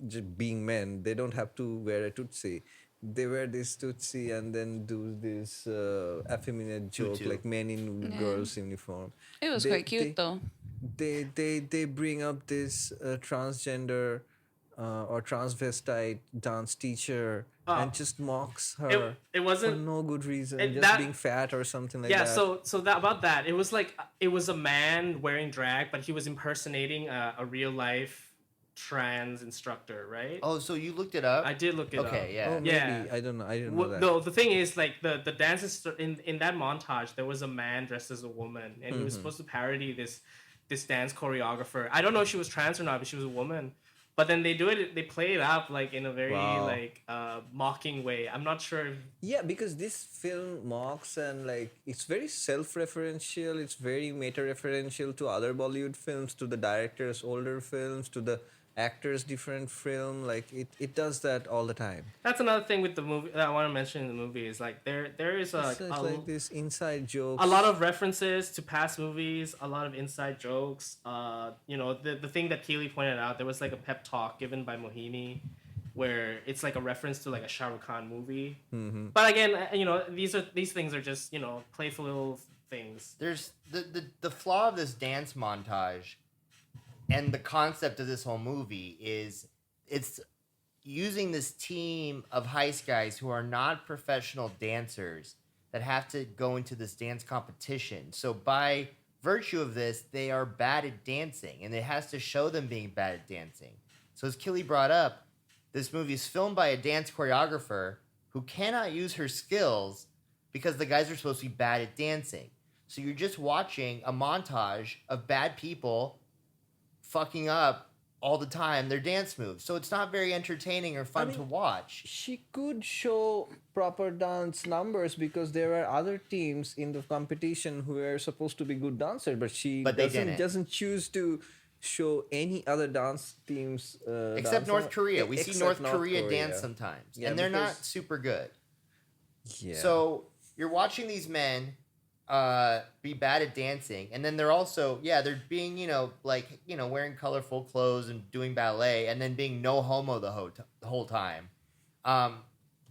Just being men, they don't have to wear a tutsi. They wear this tutsi and then do this effeminate joke Tutu. like men in girls' uniform. It was They- quite cute they- though. They bring up this transgender or transvestite dance teacher and just mocks her It for wasn't. no good reason, it- just that- being fat or something like Yeah, that. so that about that, it was like it was a man wearing drag, but he was impersonating a real life trans instructor, right? Oh, so you looked it up? I did look it up. Okay, yeah. Oh, maybe. Yeah. I don't know. I didn't know that. No, the thing is, like the dances in that montage, there was a man dressed as a woman, and he was supposed to parody this dance choreographer. I don't know if she was trans or not, but she was a woman. But then they play it up like in a very Wow. like mocking way. I'm not sure if Yeah, because this film mocks and like it's very self-referential. It's very meta-referential to other Bollywood films, to the director's older films, to the actor's different film. Like it does that all the time. that's another thing with the movie that I want to mention in the movie is like there is It's like this inside joke. a lot of references to past movies, a lot of inside jokes. You know, the thing that Keely pointed out, there was like a pep talk given by Mohini, where it's like a reference to like a Shah Rukh Khan movie. Mm-hmm. But again, you know, these things are just, you know, playful little things. There's the flaw of this dance montage and the concept of this whole movie is it's using this team of heist guys who are not professional dancers that have to go into this dance competition. So by virtue of this, they are bad at dancing, and it has to show them being bad at dancing. So as Killy brought up, this movie is filmed by a dance choreographer who cannot use her skills because the guys are supposed to be bad at dancing. So you're just watching a montage of bad people fucking up all the time their dance moves. So it's not very entertaining or fun I mean, to watch. She could show proper dance numbers because there are other teams in the competition who are supposed to be good dancers, but But they didn't. doesn't choose to show any other dance teams Except dance North number- Korea. We see except North Korea dance sometimes. Yeah, and they're not because- super good. Yeah. So you're watching these men be bad at dancing, and then they're also they're being wearing colorful clothes and doing ballet, and then being no homo the whole time,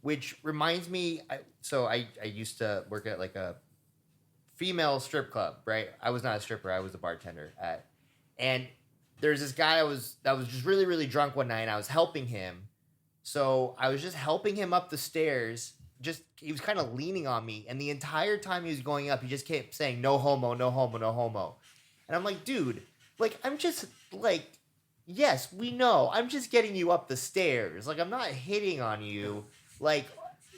which reminds me. I used to work at like a female strip club, right? I was not a stripper, I was a bartender and there's this guy that was just really, really drunk one night, and I was helping him. So I was just helping him up the stairs. He was kind of leaning on me, and the entire time he was going up, he just kept saying, "No homo, no homo, no homo." And I'm like, dude, like, I'm just like, yes, we know. I'm just getting you up the stairs. Like, I'm not hitting on you. Like,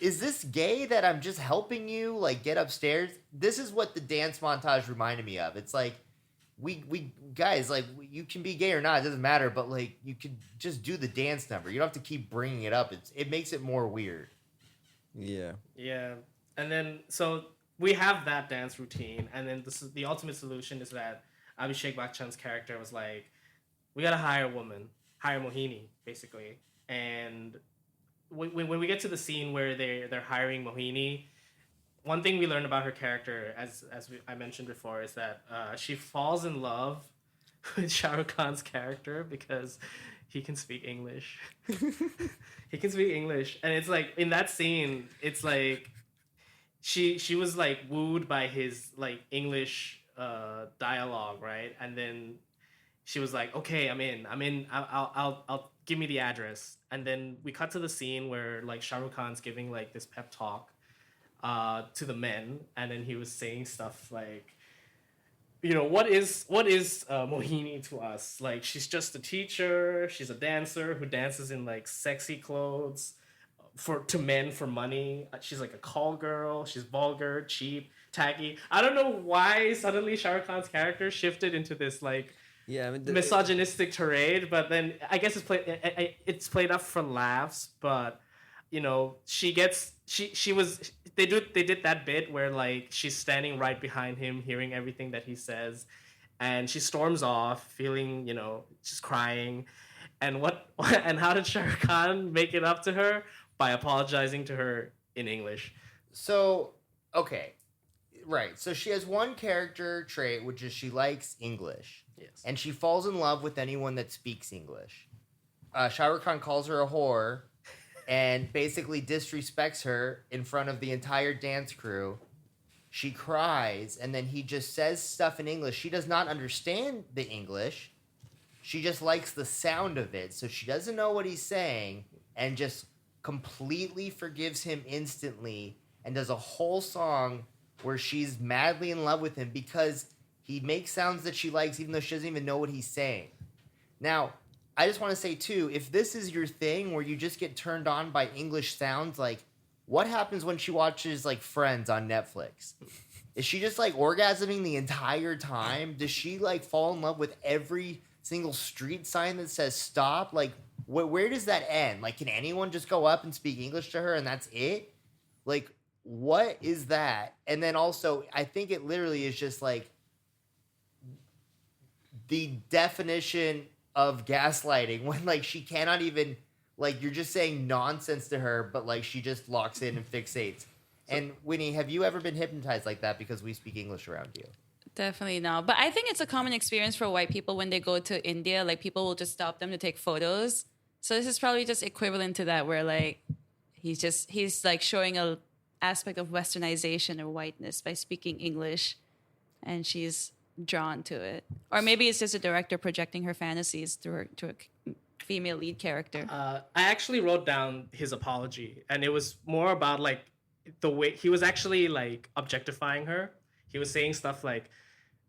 is this gay that I'm just helping you, like, get upstairs? This is what the dance montage reminded me of. It's like, we guys, like, you can be gay or not, it doesn't matter, but, like, you could just do the dance number. You don't have to keep bringing it up. It makes it more weird. Yeah. Yeah. And then, so we have that dance routine, and then the ultimate solution is that Abhishek Bachchan's character was like, we gotta hire a woman, hire Mohini, basically. And when we get to the scene where they're hiring Mohini, one thing we learn about her character, I mentioned before, is that she falls in love with Shah Rukh Khan's character because he can speak English. He can speak English, and it's like in that scene, it's like she was like wooed by his like English dialogue, right? And then she was like, "Okay, I'm in. I'll give me the address." And then we cut to the scene where like Shah Rukh Khan's giving like this pep talk to the men, and then he was saying stuff like, you know, what is Mohini to us? Like, she's just a teacher. She's a dancer who dances in like sexy clothes to men for money. She's like a call girl. She's vulgar, cheap, tacky. I don't know why suddenly Shah Rukh Khan's character shifted into this like misogynistic tirade, but then I guess it's played up for laughs. But you know, they did that bit where like she's standing right behind him, hearing everything that he says, and she storms off, feeling, you know, she's crying. And and how did Shah Rukh Khan make it up to her? By apologizing to her in English. So, okay. Right. So she has one character trait, which is she likes English. Yes. And she falls in love with anyone that speaks English. Shah Rukh Khan calls her a whore and basically disrespects her in front of the entire dance crew. She cries, and then he just says stuff in English. She does not understand the English. She just likes the sound of it, so she doesn't know what he's saying, and just completely forgives him instantly, and does a whole song where she's madly in love with him because he makes sounds that she likes even though she doesn't even know what he's saying. Now, I just want to say, too, if this is your thing where you just get turned on by English sounds, like, what happens when she watches, like, Friends on Netflix? Is she just, like, orgasming the entire time? Does she, like, fall in love with every single street sign that says stop? Like, where does that end? Like, can anyone just go up and speak English to her and that's it? Like, what is that? And then also, I think it literally is just, like, the definition of gaslighting when like she cannot even, like, you're just saying nonsense to her, but like she just locks in and fixates. And Winnie, have you ever been hypnotized like that because we speak English around you? Definitely not. But I think it's a common experience for white people when they go to India. Like, people will just stop them to take photos. So this is probably just equivalent to that, where like he's like showing a aspect of westernization or whiteness by speaking English, and she's drawn to it. Or maybe it's just a director projecting her fantasies through a female lead character. I actually wrote down his apology, and it was more about like the way he was actually like objectifying her. He was saying stuff like,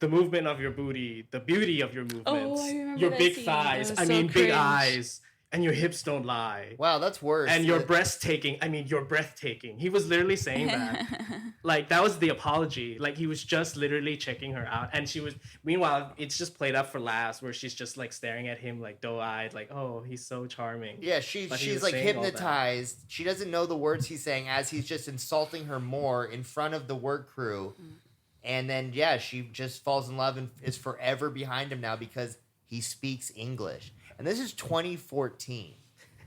the movement of your booty, the beauty of your movements, I remember your that big scene. thighs, That was so big cringe. eyes, and your hips don't lie. Wow, that's worse. And you're breathtaking. You're breathtaking. He was literally saying that. Like, that was the apology. Like, he was just literally checking her out. And she was, meanwhile, it's just played up for laughs where she's just like staring at him like doe-eyed, like, oh, he's so charming. Yeah, But he she's was like saying all that. hypnotized. She doesn't know the words he's saying as he's just insulting her more in front of the work crew. And then, yeah, she just falls in love and is forever behind him now because he speaks English. And this is 2014.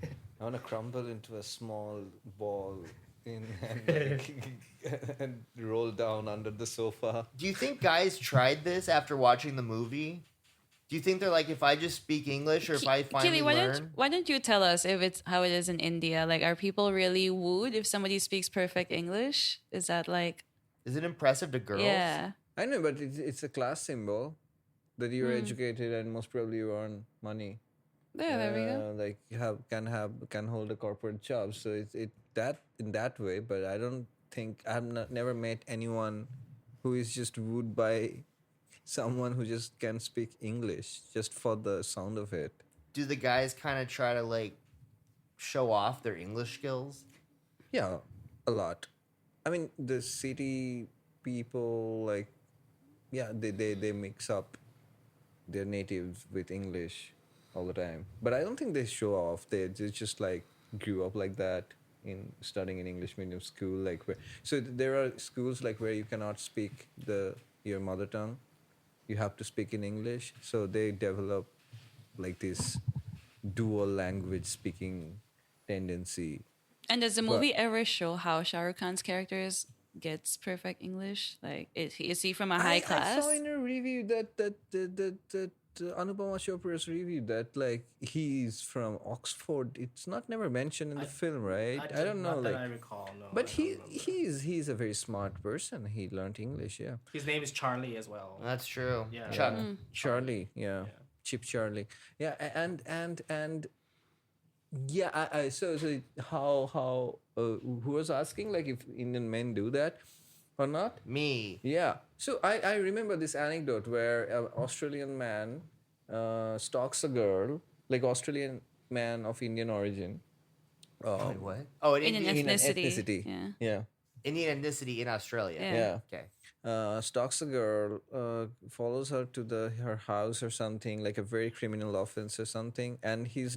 I want to crumble into a small ball and roll down under the sofa. Do you think guys tried this after watching the movie? Do you think they're like, if I just speak English or if I finally Keely, learn? why don't you tell us if it's how it is in India? Like, are people really wooed if somebody speaks perfect English? Is that like... Is it impressive to girls? Yeah. I know, but it's a class symbol. that you're educated and most probably you earn money. Yeah, there we go. Like you can hold a corporate job. So it that in that way. But I don't think never met anyone who is just wooed by someone who just can speak English just for the sound of it. Do the guys kind of try to like show off their English skills? Yeah, a lot. I mean, the city people, like, yeah, they mix up their natives with English all the time. But I don't think they show off. They just like grew up like that in studying in English medium school. Like where, so there are schools like where you cannot speak your mother tongue. You have to speak in English. So they develop like this dual language speaking tendency. And does the movie ever show how Shah Rukh Khan's characters gets perfect English? Like, is he from a high class? I saw in a review that Anupama Chopra's review that like he's from Oxford. It's not never mentioned in the film, right? I don't know, Not like, that I recall. No. but I don't remember. he's a very smart person. He learned English, yeah. His name is Charlie as well. That's true. Yeah. Chuck. Charlie, yeah. Chip Charlie, yeah, and yeah. So how who was asking like if Indian men do that or not? Me. Yeah. So I remember this anecdote where an Australian man stalks a girl, like Australian man of Indian origin. Wait, what? Oh, an Indian Indian, ethnicity. Yeah. Yeah. Indian ethnicity in Australia. Yeah. Yeah. Okay. Stalks a girl, follows her to her house or something, like a very criminal offense or something, and his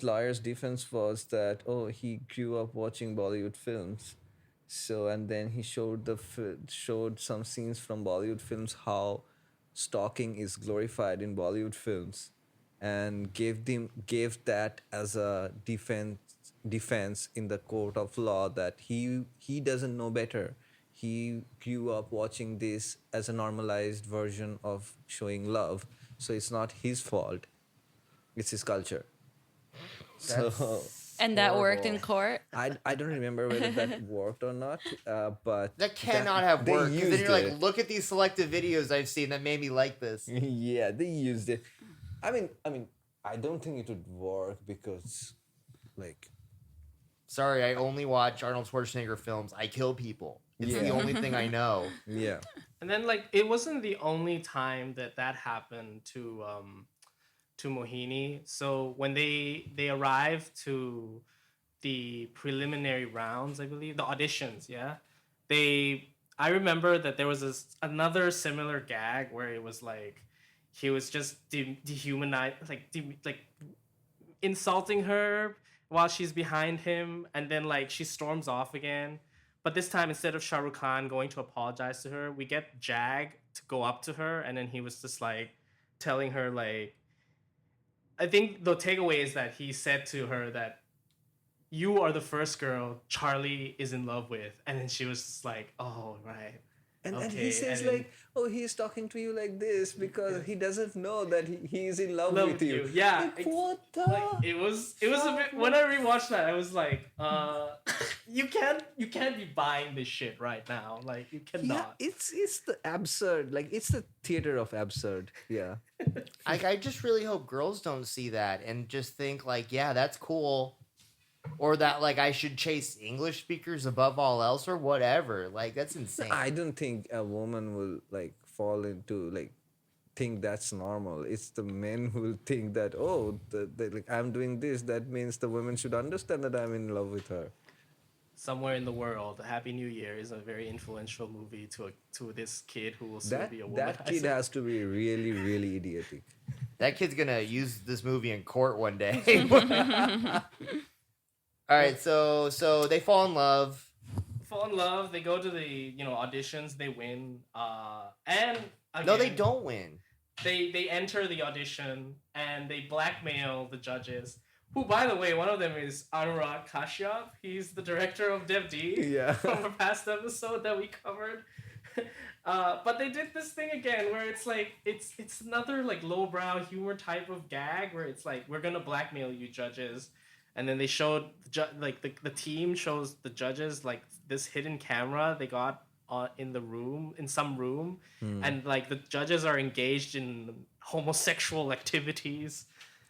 lawyer's defense was that he grew up watching Bollywood films, so and then he showed some scenes from Bollywood films how stalking is glorified in Bollywood films, and gave that as a defense in the court of law that he doesn't know better. He grew up watching this as a normalized version of showing love, so it's not his fault. It's his culture. So And that worked in horrible. court. I don't remember whether that worked or not, but That cannot have they worked. 'Cause then used you're like, it. look at these selective videos I've seen that made me like this. Yeah, they used it. I mean, I don't think it would work because, like, Sorry, I only watch Arnold Schwarzenegger films. I kill people. It's the Yeah. only thing I know. yeah, And then like it wasn't the only time that happened to Mohini. So when they arrived to the preliminary rounds, I believe the auditions, yeah, I remember that there was another similar gag where it was like he was just dehumanized, like insulting her while she's behind him, and then like she storms off again. But this time, instead of Shah Rukh Khan going to apologize to her, we get Jag to go up to her, and then he was just like telling her like, I think the takeaway is that he said to her that you are the first girl Charlie is in love with, and then she was just like, oh right. and Okay, he says and then- like, he's talking to you like this because he doesn't know that he's in love, Love with you. Yeah, Like, what the? like it was a bit. When I rewatched that, I was like, you can't be buying this shit right now. Like you Yeah, cannot. it's the absurd. Like it's the theater of absurd. Yeah. I just really hope girls don't see that and just think like, yeah, that's cool. Or that like I should chase English speakers above all else or whatever. Like that's insane. I don't think a woman will like fall into like think that's normal. It's the men who will think that like I'm doing this. That means the women should understand that I'm in love with her. Somewhere in the world, Happy New Year is a very influential movie to this kid who will soon That be a that kid womanizer. has to be really really idiotic. That kid's gonna use this movie in court one day. All right, so they fall in love. Fall in love. They go to the auditions. They win. And again, No, they don't win. They enter the audition and they blackmail the judges. Who, by the way, one of them is Anurag Kashyap. He's the director of Dev D Yeah. from a past episode that we covered. But they did this thing again where it's like it's another like lowbrow humor type of gag where it's like we're gonna blackmail you judges, and then they showed like the team shows the judges like this hidden camera they got in the room, in some room, Hmm. and like the judges are engaged in homosexual activities.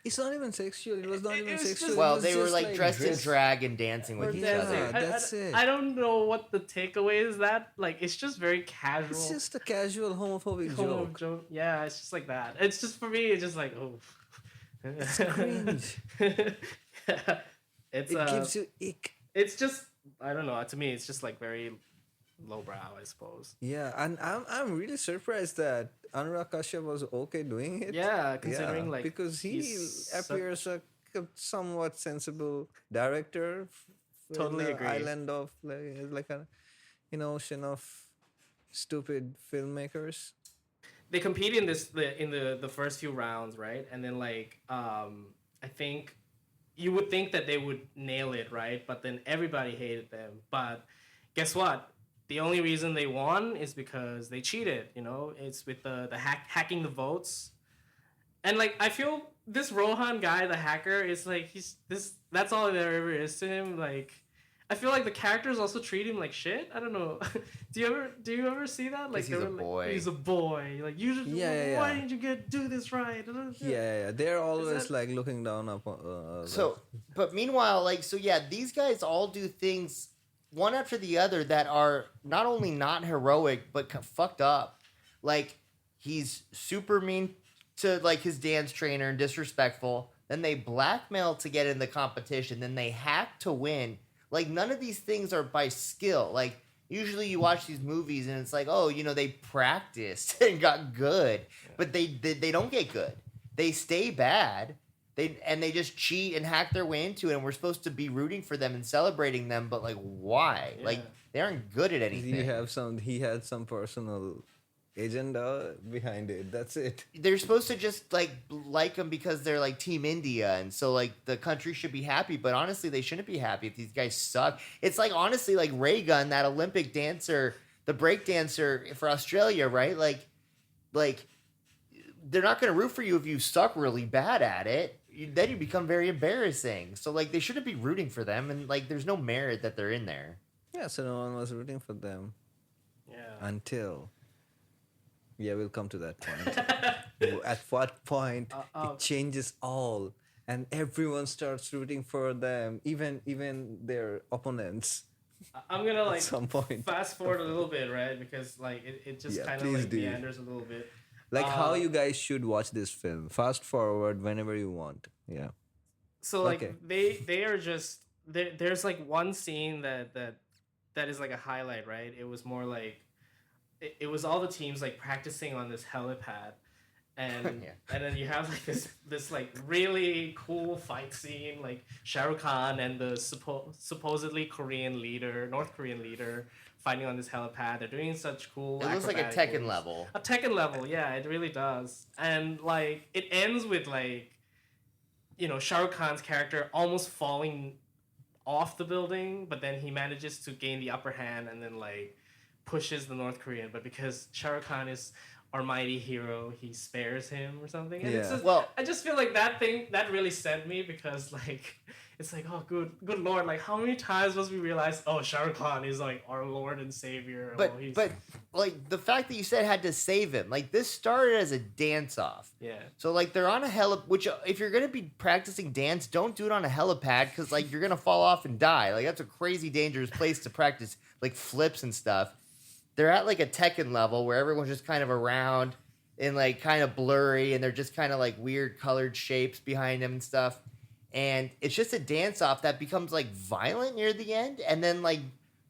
It's not even sexual. It was not even It's just- sexual. Well, it was they were just like dressed in dress- drag and dancing Or with each dancing. Yeah, other. that's it. I don't know what the takeaway is. That like it's just very casual. It's just a casual homophobic Homo joke. Yeah, it's just like that. It's just for me. It's just like oh, It's cringe. yeah. It's It gives you ick. It's just I don't know. To me, it's just like very lowbrow, I suppose. Yeah, and I'm really surprised that Anurag Kashyap was okay doing it. Yeah, considering like because he he's appears like a somewhat sensible director. Totally in the agree. Island of like an ocean of stupid filmmakers. they compete in the first few rounds, right? And then like I think you would think that they would nail it, right? But then everybody hated them. But guess what? The only reason they won is because they cheated. You know, it's with the hacking the votes, and like I feel this Rohan guy, the hacker, is like he's this. That's all there ever is to him. Like I feel like the characters also treat him like shit. I don't know. do you ever see that? Like 'Cause he's they a were boy. Like, he's a boy. Like you just why Yeah. didn't you do this right? Yeah, they're always that- like looking down upon. So, but meanwhile, like, so yeah, these guys all do things one after the other that are not only not heroic but fucked up. Like, he's super mean to like his dance trainer and disrespectful. Then they blackmail to get in the competition. Then they hack to win. Like, none of these things are by skill. Like, usually you watch these movies and it's like, oh, you know, they practiced and got good, but they don't get good. They stay bad. They just cheat and hack their way into it, and we're supposed to be rooting for them and celebrating them, but like why? Yeah. Like they aren't good at anything. He had some personal agenda behind it. That's it. They're supposed to just like them because they're like Team India, and so like the country should be happy. But honestly, they shouldn't be happy if these guys suck. It's like honestly, like Ray Gun, that Olympic dancer, the break dancer for Australia, right? Like they're not going to root for you if you suck really bad at it. Then you become very embarrassing. So like they shouldn't be rooting for them, and like there's no merit that they're in there. Yeah, so no one was rooting for them Yeah. until. Yeah, we'll come to that point. At what point it changes all, and everyone starts rooting for them, even their opponents. I'm gonna like At some point. fast forward a little bit, right? Because like it just Yeah, kind of please like do. meanders a little bit. Like how you guys should watch this film. Fast forward whenever you want. Yeah. So like Okay. they are just there's like one scene that is like a highlight, right? It was more like it was all the teams like practicing on this helipad, and Yeah. and then you have like this like really cool fight scene, like Shah Rukh Khan and the supposedly North Korean leader fighting on this helipad. They're doing such cool. It looks like a acrobatic Tekken moves. level. A Tekken level, yeah, it really does. And like it ends with like, you know, Shah Rukh Khan's character almost falling off the building, but then he manages to gain the upper hand and then like pushes the North Korean. But because Shah Rukh Khan is our mighty hero, he spares him or something. And it's Yeah. just, Well- I just feel like that really sent me because like it's like, oh good lord, like how many times must we realize, oh, Shah Rukh Khan is like our Lord and Savior. But oh, he's, but like the fact that you said had to save him, like this started as a dance off. yeah. So like they're on a which if you're gonna be practicing dance, don't do it on a helipad because like you're gonna fall off and die. Like that's a crazy dangerous place to practice like flips and stuff. They're at like a Tekken level where everyone's just kind of around and like kind of blurry, and they're just kind of like weird colored shapes behind them and stuff. And it's just a dance off that becomes like violent near the end, and then like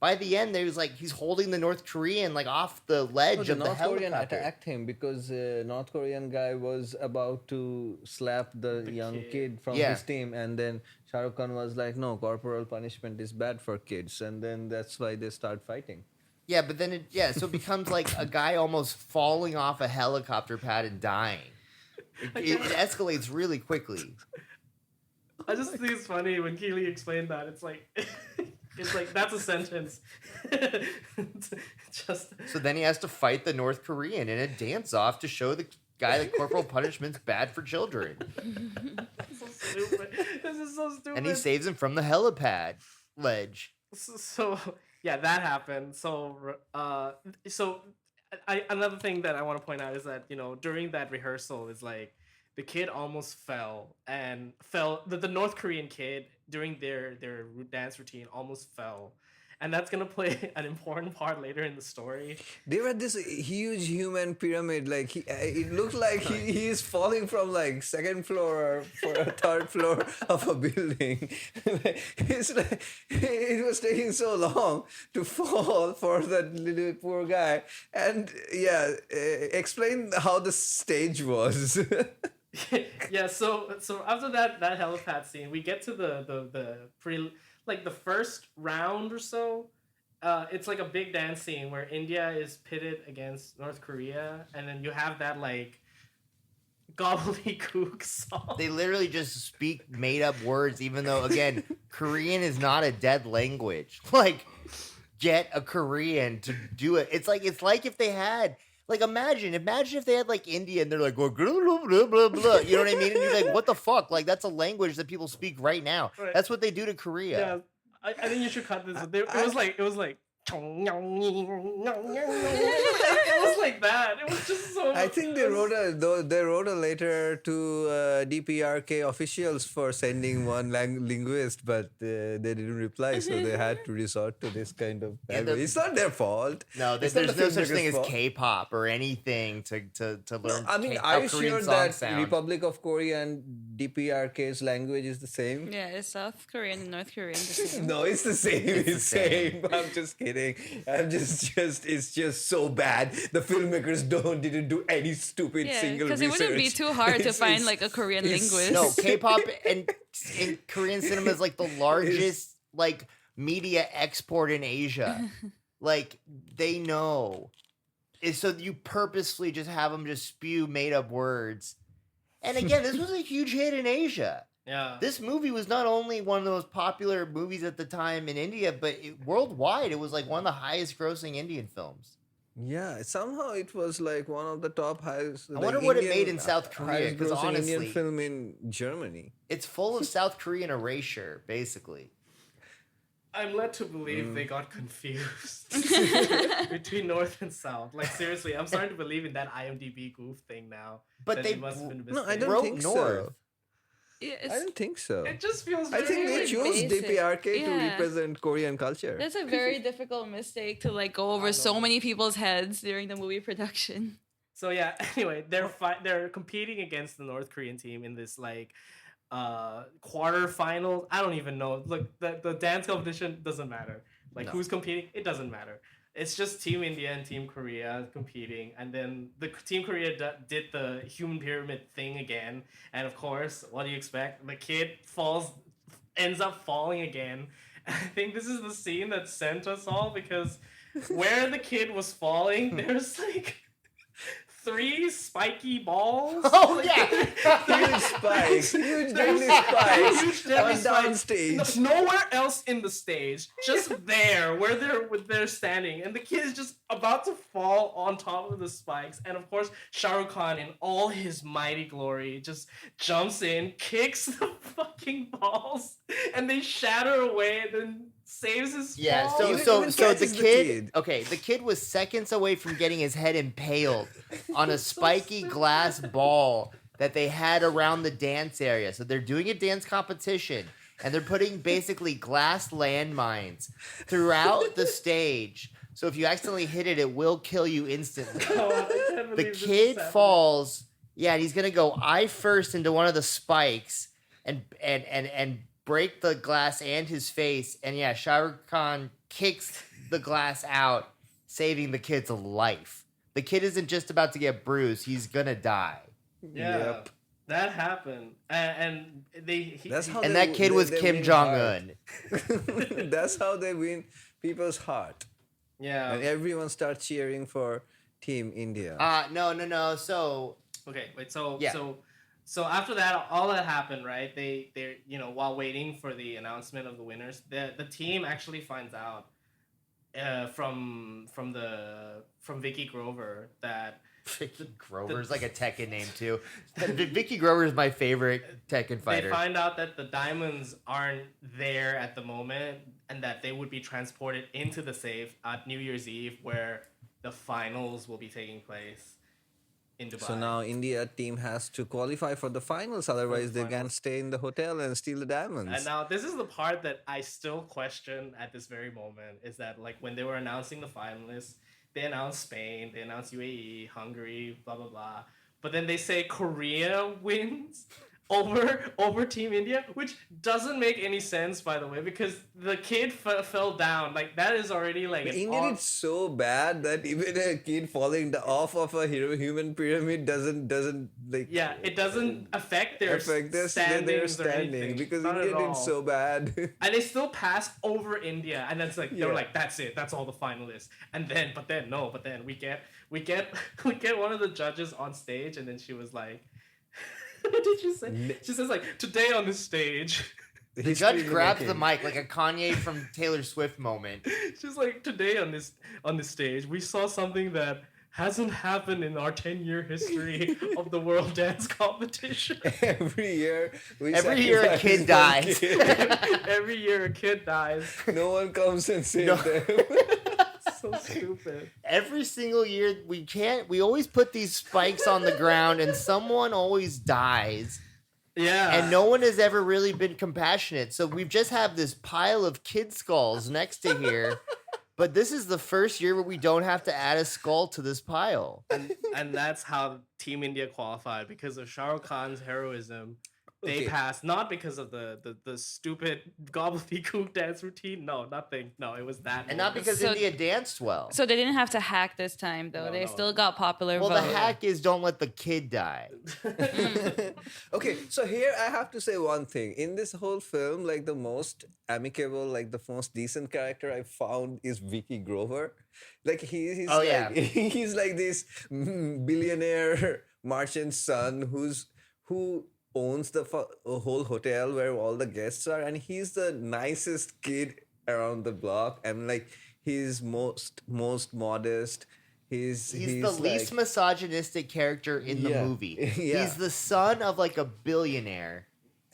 by the end there's like he's holding the North Korean like off the ledge The of the North Korean helicopter. attacked him because North Korean guy was about to slap the young kid from Yeah. his team, and then Shah Rukh Khan was like, "No, corporal punishment is bad for kids," and then that's why they start fighting. Yeah, but then so it becomes like a guy almost falling off a helicopter pad and dying. It escalates really quickly. I just think it's funny when Keely explained that. It's like, that's a sentence. Just So then he has to fight the North Korean in a dance off to show the guy that corporal punishment's bad for children. so stupid. This is so stupid. And he saves him from the helipad ledge. So yeah, that happened. So another thing that I want to point out is that during that rehearsal is like the kid almost fell and fell. The North Korean kid during their dance routine almost fell, and that's gonna play an important part later in the story. They were this huge human pyramid. Like it looked like he is falling from like second floor or for a third floor of a building. It's like it was taking so long to fall for that little poor guy. And yeah, explain how the stage was. Yeah, so after that helipad scene, we get to the pretty like the first round or so. It's like a big dance scene where India is pitted against North Korea, and then you have that like gobbledygook song. They literally just speak made up words, even though again, Korean is not a dead language. Like, get a Korean to do it. It's like if they had. Like, imagine if they had, like, India, and they're like, blah, blah, blah, blah, blah. You know what I mean? And you're like, what the fuck? Like, that's a language that people speak right now. Right. That's what they do to Korea. Yeah, I think you should cut this. It was like it was like that. It was just so. I think they wrote a letter to DPRK officials for sending one linguist, but they didn't reply, so they had to resort to this kind of. It's not their fault. No, It's there's not the no such thing as filmmakers' fault. K-pop or anything to learn. I mean, how are you Korean sure songs that sound. Republic of Korea and DPRK's language is the same? Yeah, it's South Korean and North Korean the same. No, it's the same. It's the It's same. I'm just kidding. I'm just it's just so bad. The filmmakers didn't do any stupid Yeah, single because research. it wouldn't be too hard to It's- find it's- like a Korean it's- linguist. No, K-pop and in Korean cinema is like the largest like media export in Asia. Like, they know. It's so you purposefully just have them just spew made up words. And again, this was a huge hit in Asia. Yeah. This movie was not only one of the most popular movies at the time in India, but worldwide, it was like one of the highest grossing Indian films. Yeah, somehow it was like one of the top highest. I wonder what it made in South Korea, highest 'cause grossing Indian honestly- film in Germany. It's full of South Korean erasure, basically. I'm led to believe they got confused between North and South. Like, seriously, I'm starting to believe in that IMDb goof thing now. But that they it must have been a No, I mistake. don't wrote think so. North. Yeah, I don't think so. It just feels. I think they very- chose basic. DPRK to Yeah. represent Korean culture. That's a very difficult mistake to like go over so many people's heads during the movie production. So yeah. Anyway, they're competing against the North Korean team in this like quarterfinals. I don't even know. Look, the dance competition doesn't matter. Like, who's competing, it doesn't matter. It's just Team India and Team Korea competing, and then the Team Korea did the human pyramid thing again. And of course, what do you expect? The kid ends up falling again. And I think this is the scene that sent us all, because where the kid was falling, there's like 3 spiky balls. Oh, yeah. Huge spikes, huge deadly There's spikes huge deadly on spikes. downstage. Nowhere else in the stage, just there where they're standing, and the kid is just about to fall on top of the spikes. And of course, Shah Rukh Khan, in all his mighty glory, just jumps in, kicks the fucking balls, and they shatter away, and then saves his Yeah, fall. so Even so the catches the kid, kid. okay, the kid was seconds away from getting his head impaled on a spiky glass ball that they had around the dance area. So they're doing a dance competition, and they're putting basically glass landmines throughout the stage. So if you accidentally hit it, it will kill you instantly. God, I can't The believe this is kid happening. falls. Yeah, and he's gonna go eye first into one of the spikes and break the glass and his face. And yeah, Shah Rukh Khan kicks the glass out, saving the kid's life. The kid isn't just about to get bruised; he's gonna die. Yeah, Yep. that happened, and they. That's how And they- that kid they- was they Kim win Jong heart. Un. That's how they win people's heart. Yeah. And everyone starts cheering for Team India. No. So Okay, wait. So Yeah. so after that, all that happened, right? They while waiting for the announcement of the winners, the team actually finds out from Vicky Grover that Vicky Grover's like a Tekken name too. Vicky Grover is my favorite Tekken they fighter. find out that the diamonds aren't there at the moment, and that they would be transported into the safe at New Year's Eve, where the finals will be taking place in Dubai. So now India team has to qualify for the finals, otherwise they can't stay in the hotel and steal the diamonds. And now this is the part that I still question at this very moment, is that like when they were announcing the finalists, they announced Spain, they announced UAE, Hungary, blah blah blah. But then they say Korea wins over Team India, which doesn't make any sense, by the way, because the kid fell down. Like that is already like an India is so bad that even a kid falling off of a human pyramid doesn't like it doesn't affect their standings or anything. because Not India at did all. so bad. And they still passed over India, and that's like they're Yeah. like, that's it, that's all the finalists. And then, but then we get one of the judges on stage, and then she was like, what did she say? She says like, today on this stage. The judge grabs the mic like a Kanye from Taylor Swift moment. She's like, today on this stage, we saw something that hasn't happened in our 10-year history of the world dance competition. Every year A kid dies. Every year a kid dies. No one comes and saves them. So stupid. Every single year we always put these spikes on the ground and someone always dies. Yeah. And no one has ever really been compassionate. So we just have this pile of kid skulls next to here. But this is the first year where we don't have to add a skull to this pile. And that's how Team India qualified, because of Shah Rukh Khan's heroism. They Okay. passed, not because of the stupid gobbledygook dance routine. No, nothing. No, it was that. And not moment. because So- India danced well. So they didn't have to hack this time, though. No, They no. still got popular Well, vote. the hack is don't let the kid die. Okay, so here I have to say one thing. In this whole film, like the most amicable, like the most decent character I found is Vicky Grover. Like he's Oh, like, yeah. he's like this billionaire merchant son who owns the whole hotel where all the guests are, and he's the nicest kid around the block, and like he's most modest. He's the least like, misogynistic character in the Yeah. movie. Yeah. He's the son of like a billionaire.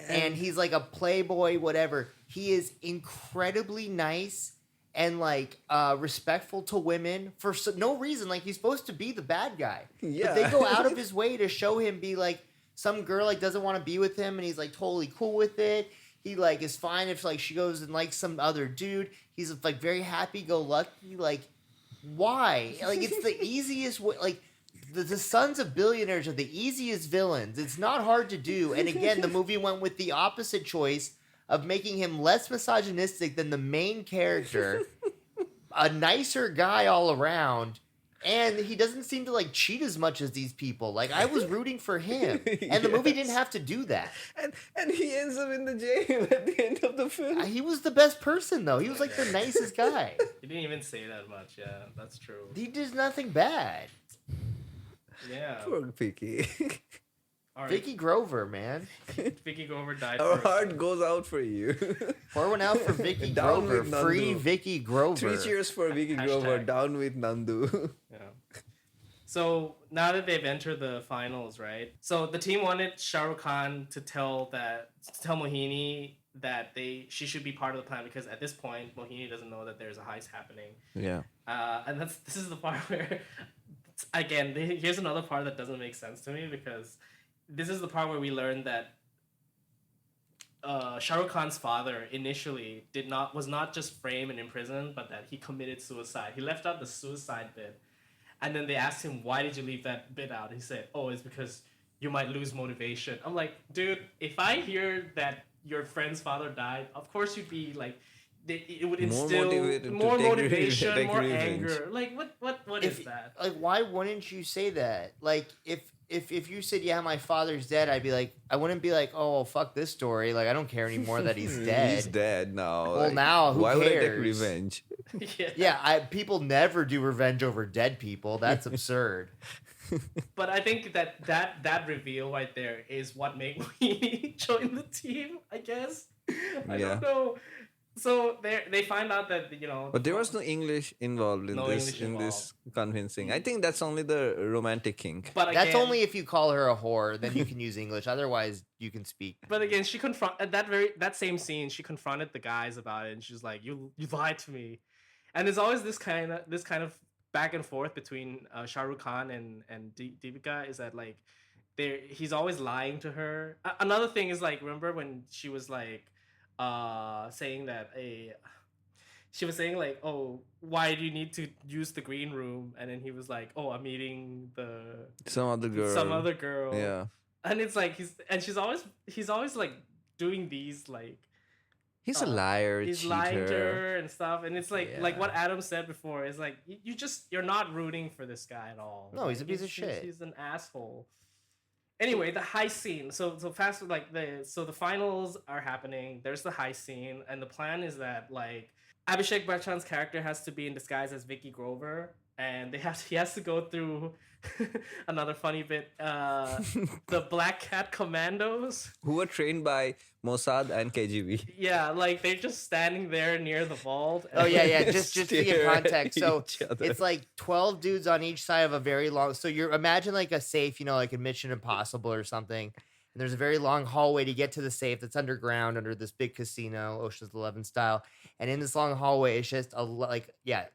And he's like a playboy, whatever. He is incredibly nice and like respectful to women for no reason. Like he's supposed to be the bad guy. Yeah. But they go out of his way to show him be like some girl like doesn't want to be with him and he's like totally cool with it. He like is fine if like she goes and likes some other dude. He's like very happy go lucky. Like why? Like it's the easiest way. Like the sons of billionaires are the easiest villains. It's not hard to do. And again, the movie went with the opposite choice of making him less misogynistic than the main character, a nicer guy all around, and he doesn't seem to like cheat as much as these people. Like I was rooting for him, and the movie didn't have to do that. and he ends up in the jail at the end of the film. He was the best person though. He was like the nicest guy. You didn't even say that much. Yeah, that's true. He did nothing bad. Yeah. Poor Vicky. All right. Vicky Grover, man. Vicky Grover died Our first. heart goes out for you. Pour one out for Vicky Down Grover. with Nandu. Free Vicky Grover. 3 cheers for Vicky Grover. Hashtag. Down with Nandu. Yeah. So now that they've entered the finals, right? So the team wanted Shah Rukh Khan to tell Mohini that she should be part of the plan, because at this point Mohini doesn't know that there's a heist happening. Yeah. And this is the part where, again, here's another part that doesn't make sense to me, because this is the part where we learn that Shah Rukh Khan's father initially was not just framed and imprisoned, but that he committed suicide. He left out the suicide bit. And then they asked him, why did you leave that bit out? He said, oh, it's because you might lose motivation. I'm like, dude, if I hear that your friend's father died, of course you'd be like, it would instill motivated more to take motivation, take more revenge. anger. Like, what is that? Like, why wouldn't you say that? Like, if you said, yeah, my father's dead, I'd be like, I wouldn't be like, oh, fuck this story. Like, I don't care anymore that he's dead. He's dead now. Well, now, who why would I take cares? revenge? Yeah. Yeah, people never do revenge over dead people. That's absurd. But I think that reveal right there is what made me join the team, I guess. I Yeah. don't know. So they find out that But there was no English involved in No this English in this involved. convincing. I think that's only the romantic kink. But That's again, only if you call her a whore, then you can use English. Otherwise, you can speak. But again, she at that same scene, she confronted the guys about it, and she's like, "You lied to me," and there's always this kind of back and forth between Shah Rukh Khan and Deepika is that like he's always lying to her. Another thing is like, remember when she was like saying that she was saying like, "Oh, why do you need to use the green room?" And then he was like, "Oh, I'm meeting Some other girl. some other girl." Yeah. And it's like he's always like doing these like He's a liar, he's cheater. lying to her and stuff, and it's like Yeah. what Adam said before is like you're not rooting for this guy at all. No, he's a piece of He's- shit. He's an asshole. Anyway, the heist scene. So fast like the finals are happening. There's the heist scene, and the plan is that like Abhishek Bachchan's character has to be in disguise as Vicky Grover, and he has to go through another funny bit. The Black Cat Commandos. Who were trained by Mossad and KGB. Yeah, like they're just standing there near the vault. Oh yeah, and- yeah. Just to give Stare at context, so each other. it's like 12 dudes on each side of a very long. So you're imagine like a safe, like in Mission Impossible or something. And there's a very long hallway to get to the safe that's underground under this big casino, Ocean's 11 style. And in this long hallway, it's just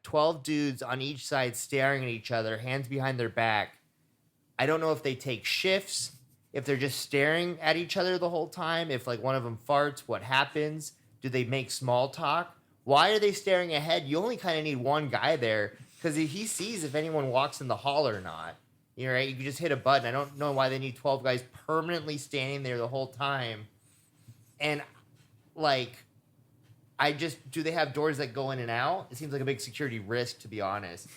12 dudes on each side staring at each other, hands behind their back. I don't know if they take shifts, if they're just staring at each other the whole time, if like one of them farts, what happens? Do they make small talk? Why are they staring ahead? You only kind of need one guy there because he sees if anyone walks in the hall or not. You're right. You can just hit a button. I don't know why they need 12 guys permanently standing there the whole time. And like, do they have doors that go in and out? It seems like a big security risk, to be honest.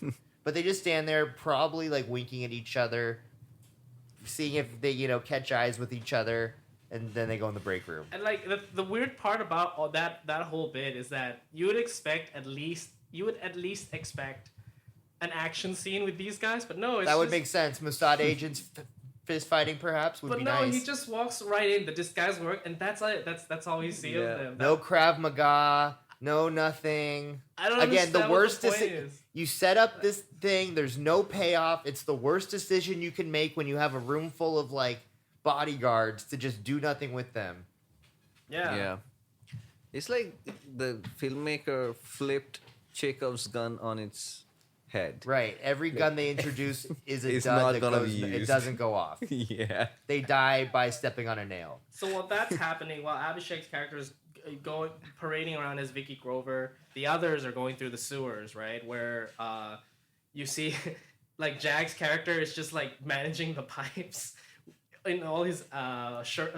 But they just stand there, probably like winking at each other, seeing if they, catch eyes with each other, and then they go in the break room. And like the weird part about all that whole bit is that you would at least expect an action scene with these guys, but no, it's That would just, make sense. Mossad agents fist fighting, perhaps, would But be no, nice. he just walks right in. The disguise work, and that's it. That's all we see Yeah. of them. No Krav Maga, no nothing. I don't Again, the understand worst what the point deci- is. You set up this thing, there's no payoff. It's the worst decision you can make when you have a room full of like bodyguards to just do nothing with them. Yeah. It's like the filmmaker flipped Chekhov's gun on its head. Right. Every gun they introduce is a It's dud not that gonna goes, be it used. doesn't go off. Yeah. They die by stepping on a nail. So while that's happening, while Abhishek's character is going parading around as Vicky Grover, the others are going through the sewers, right? Where you see like Jag's character is just like managing the pipes in all his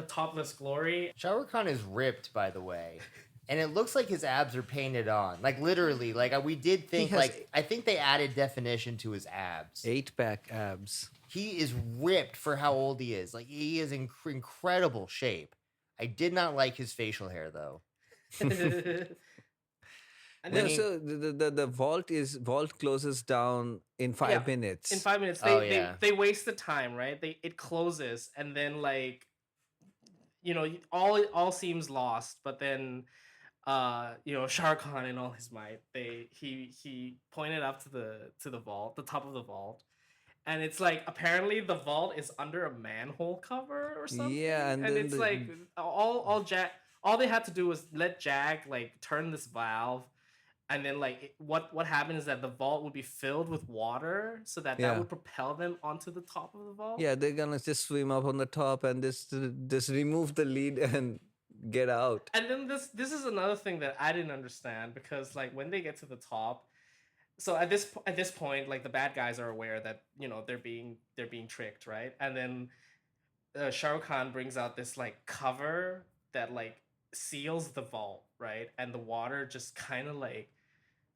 topless glory. Shah Rukh Khan is ripped, by the way. And it looks like his abs are painted on. Like, literally. Like, we did think, has- I think they added definition to his abs. 8-pack abs. He is ripped for how old he is. Like, he is in incredible shape. I did not like his facial hair, though. And No, then so the vault closes down in 5 Yeah, minutes. in 5 minutes, Oh, yeah. they waste the time, right? It closes, and then like, all seems lost. But then, Shah Rukh Khan in all his might, he pointed up to the vault, the top of the vault, and it's like apparently the vault is under a manhole cover or something. Yeah, and then it's like all they had to do was let Jag like turn this valve. And then, like, what happened is that the vault would be filled with water, so that Yeah. would propel them onto the top of the vault. Yeah, they're gonna just swim up on the top and just remove the lead and get out. And then this is another thing that I didn't understand, because like when they get to the top, so at this point, like the bad guys are aware that they're being tricked, right? And then Shah Rukh Khan brings out this like cover that like seals the vault, right? And the water just kind of like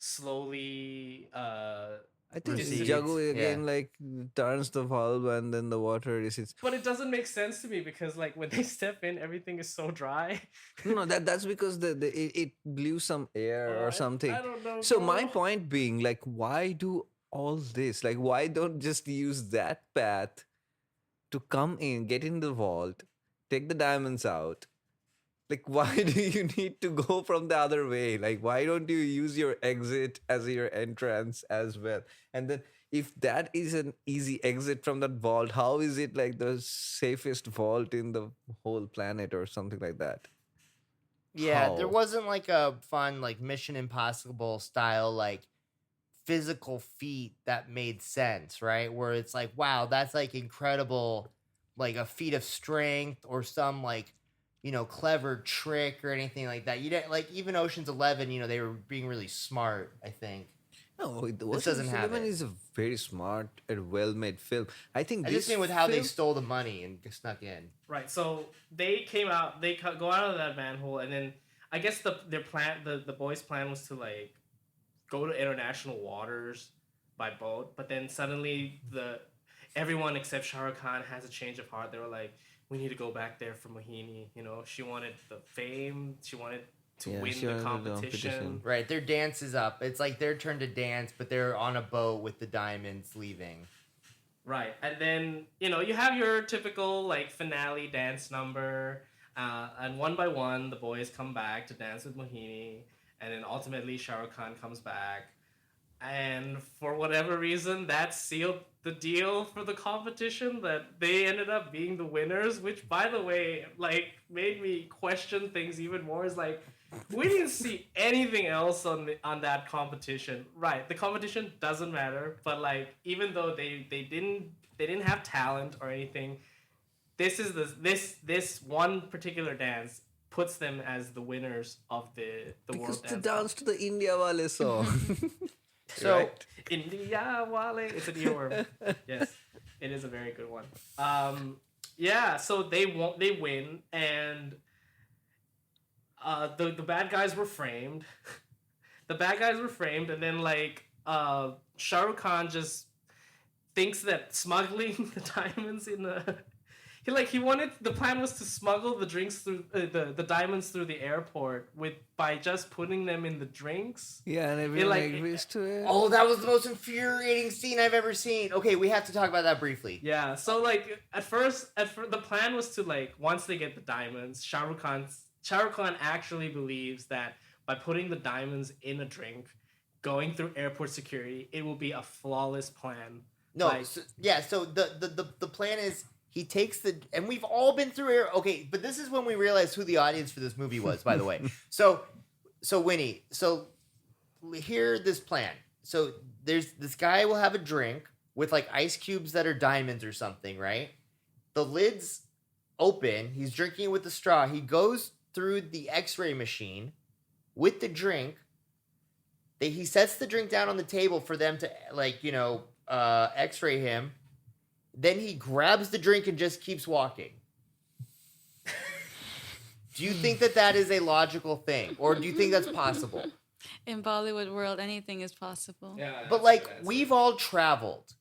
slowly I think Recedes. Jagu Yeah. again like turns the valve and then the water recedes. but it doesn't make sense to me, because like when they step in, everything is so dry. No, that's because it blew some air or something. I don't know. So bro. my point being, like, why do all this? Like, why don't just use that path to come in, get in the vault, take the diamonds out, Like, why do you need to go from the other way? Like, why don't you use your exit as your entrance as well? And then, if that is an easy exit from that vault, how is it like the safest vault in the whole planet or something like that? Yeah, there How? wasn't like a fun like Mission Impossible style like physical feat that made sense, right? Where it's like, wow, that's like incredible, like a feat of strength or some like, clever trick or anything like that. You didn't like even Ocean's 11, they were being really smart, I think. No, the This doesn't Ocean's have 11 it. is a very smart and well-made film. I think I this just mean with how they film- stole the money and snuck in. Right. So they came out. They go out of that manhole, and then I guess their plan, the boys' plan was to like go to international waters by boat. But then suddenly everyone except Shah Rukh Khan has a change of heart. They were like, we need to go back there for Mohini. She wanted the fame. She wanted to Yeah, win she the wanted the competition. competition. Right, their dance is up. It's like their turn to dance, but they're on a boat with the diamonds leaving. Right, and then you have your typical like finale dance number, and one by one the boys come back to dance with Mohini, and then ultimately Shah Rukh Khan comes back, and for whatever reason that sealed the deal for the competition that they ended up being the winners. Which, by the way, like made me question things even more. Is like we didn't see anything else on that competition. Right, the competition doesn't matter, but like even though they didn't have talent or anything, this one particular dance puts them as the winners of the because world they dance. dance to the India Wale song. So Right? India Wale. It's an earworm. Yes, it is a very good one. Yeah. So they win, and the bad guys were framed. The bad guys were framed, and then like Shah Rukh Khan just thinks that smuggling the diamonds in the he wanted the plan was to smuggle the drinks through the diamonds through the airport by just putting them in the drinks. Yeah, and everyone like- agrees to it. Oh, that was the most infuriating scene I've ever seen. Okay, we have to talk about that briefly. Yeah, so like at first the plan was to like once they get the diamonds, Shah Rukh Khan actually believes that by putting the diamonds in a drink, going through airport security, it will be a flawless plan. No, Like- so the plan is he takes and we've all been through air. Okay, but this is when we realized who the audience for this movie was, by the way. So Winnie, hear this plan. So there's this guy will have a drink with like ice cubes that are diamonds or something, right? The lid's open. He's drinking it with the straw. He goes through the X-ray machine with the drink. He sets the drink down on the table for them to X-ray him. Then he grabs the drink and just keeps walking. Do you think that is a logical thing, or do you think that's possible? In Bollywood world, anything is possible. Yeah, But like we've all traveled,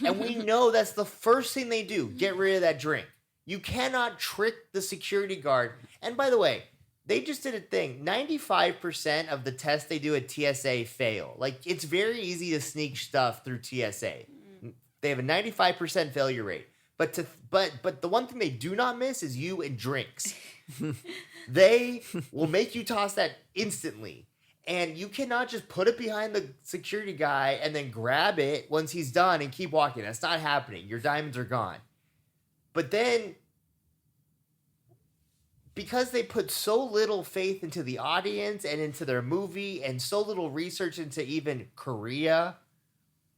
and we know that's the first thing they do: get rid of that drink. You cannot trick the security guard. And by the way, they just did a thing. 95% of the tests they do at TSA fail. Like it's very easy to sneak stuff through TSA. They have a 95% failure rate. But the one thing they do not miss is you and drinks. They will make you toss that instantly. And you cannot just put it behind the security guy and then grab it once he's done and keep walking. That's not happening. Your diamonds are gone. But then, because they put so little faith into the audience and into their movie and so little research into even Korea,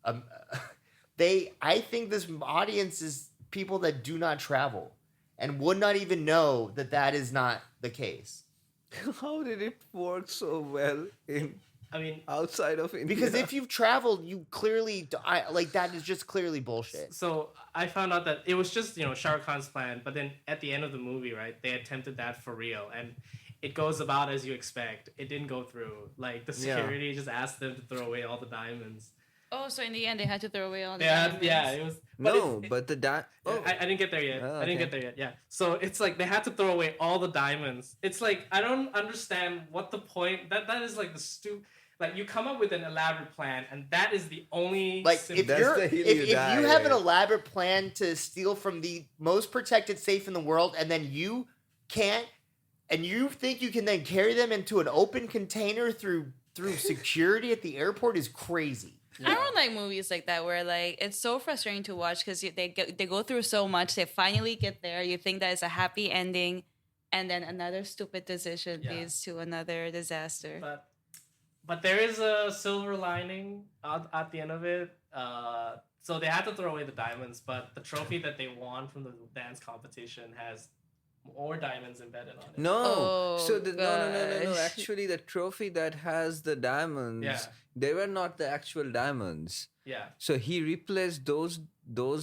I think this audience is people that do not travel and would not even know that is not the case. How did it work so well outside of India? Because if you've traveled, you clearly that is just clearly bullshit. So I found out that it was just Shah Rukh Khan's plan, but then at the end of the movie, right, they attempted that for real, and it goes about as you expect. It didn't go through. Like the security just asked them to throw away all the diamonds. Oh, so in the end, they had to throw away all the Yeah, diamonds. yeah, it was. I didn't get there yet. Oh, I didn't okay. get there yet. Yeah. So it's like they had to throw away all the diamonds. It's like I don't understand what the point. That is like the Like you come up with an elaborate plan, and that is the only. Like if That's you're the if, hill if you you die, have an right? elaborate plan to steal from the most protected safe in the world, and then you can't, And you think you can then carry them into an open container through security at the airport is crazy. I don't like movies like that where like it's so frustrating to watch because they go through so much. They finally get there. You think that it's a happy ending, and then another stupid decision leads to another disaster. But there is a silver lining at the end of it. So they had to throw away the diamonds, but the trophy that they won from the dance competition has more diamonds embedded on it. No. So no. gosh. Actually, the trophy that has the diamonds, they were not the actual diamonds. Yeah. So he replaced those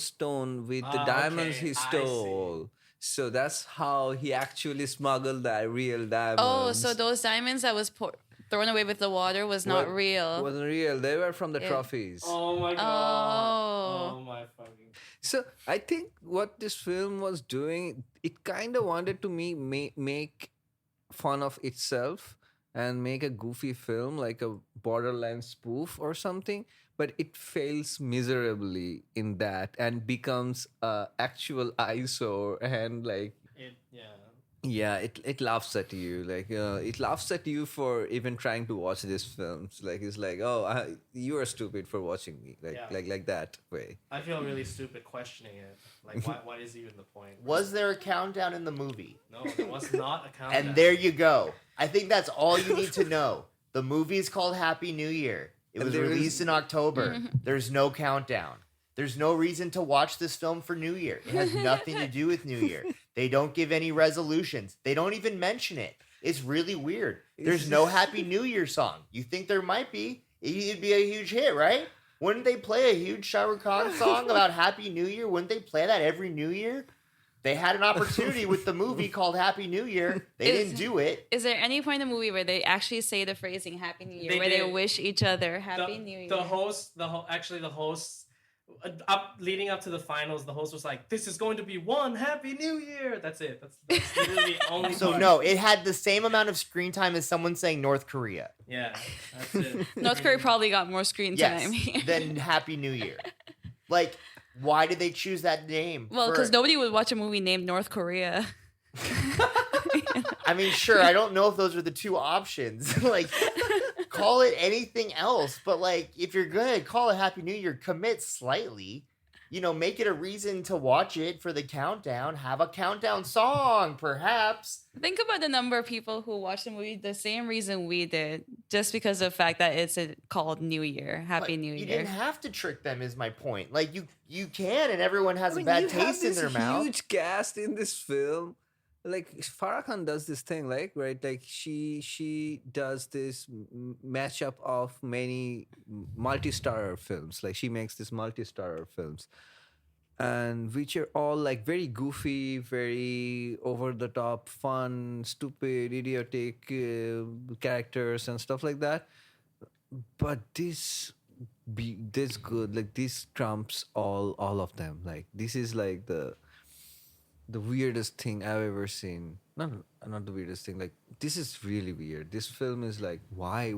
stone with the diamonds he I stole. So that's how he actually smuggled the real diamonds. Oh, so those diamonds that was thrown away with the water was not real. Wasn't real. They were from the trophies. Oh my god. Oh my fucking. So I think what this film was doing, it kind of wanted to make fun of itself and make a goofy film like a borderline spoof or something, but it fails miserably in that and becomes a actual eyesore and like it laughs at you, like it laughs at you for even trying to watch these films. Like it's like, you are stupid for watching me, like that way. I feel really stupid questioning it. Like, what is even the point? Was there a countdown in the movie? No, there was not a countdown. And there you go. I think that's all you need to know. The movie is called Happy New Year. It was released in October. There's no countdown. There's no reason to watch this film for New Year. It has nothing to do with New Year. They don't give any resolutions. They don't even mention it. It's really weird. There's no Happy New Year song. You think there might be? It'd be a huge hit, right? Wouldn't they play a huge Shah Rukh Khan song about Happy New Year? Wouldn't they play that every New Year? They had an opportunity with the movie called Happy New Year. They didn't do it. Is there any point in the movie where they actually say the phrasing Happy New Year, where they wish each other Happy New Year? The host, leading up to the finals, the host was like, "This is going to be one Happy New Year." That's it. That's literally the only. So part. no, it had the same amount of screen time as someone saying North Korea. Yeah, that's it. North Korea probably got more screen time. Than Happy New Year. Like, why did they choose that name? Well, because nobody would watch a movie named North Korea. I mean, sure, I don't know if those are the two options. Like, call it anything else. But, like, if you're going to call it Happy New Year, commit slightly. You know, make it a reason to watch it for the countdown. Have a countdown song, perhaps. Think about the number of people who watched the movie the same reason we did, just because of the fact that it's called New Year, Happy New Year. You didn't have to trick them, is my point. Like, you can, and everyone has a bad taste in their mouth. Huge cast in this film. Like Farah Khan does this thing, like, right? Like she does this matchup of many multi-starrer films. Like she makes this multi-starrer films, and which are all like very goofy, very over the top, fun, stupid, idiotic characters and stuff like that. But this good, like this trumps all of them. Like this is like the weirdest thing I've ever seen. Not the weirdest thing. Like this is really weird. This film is like, why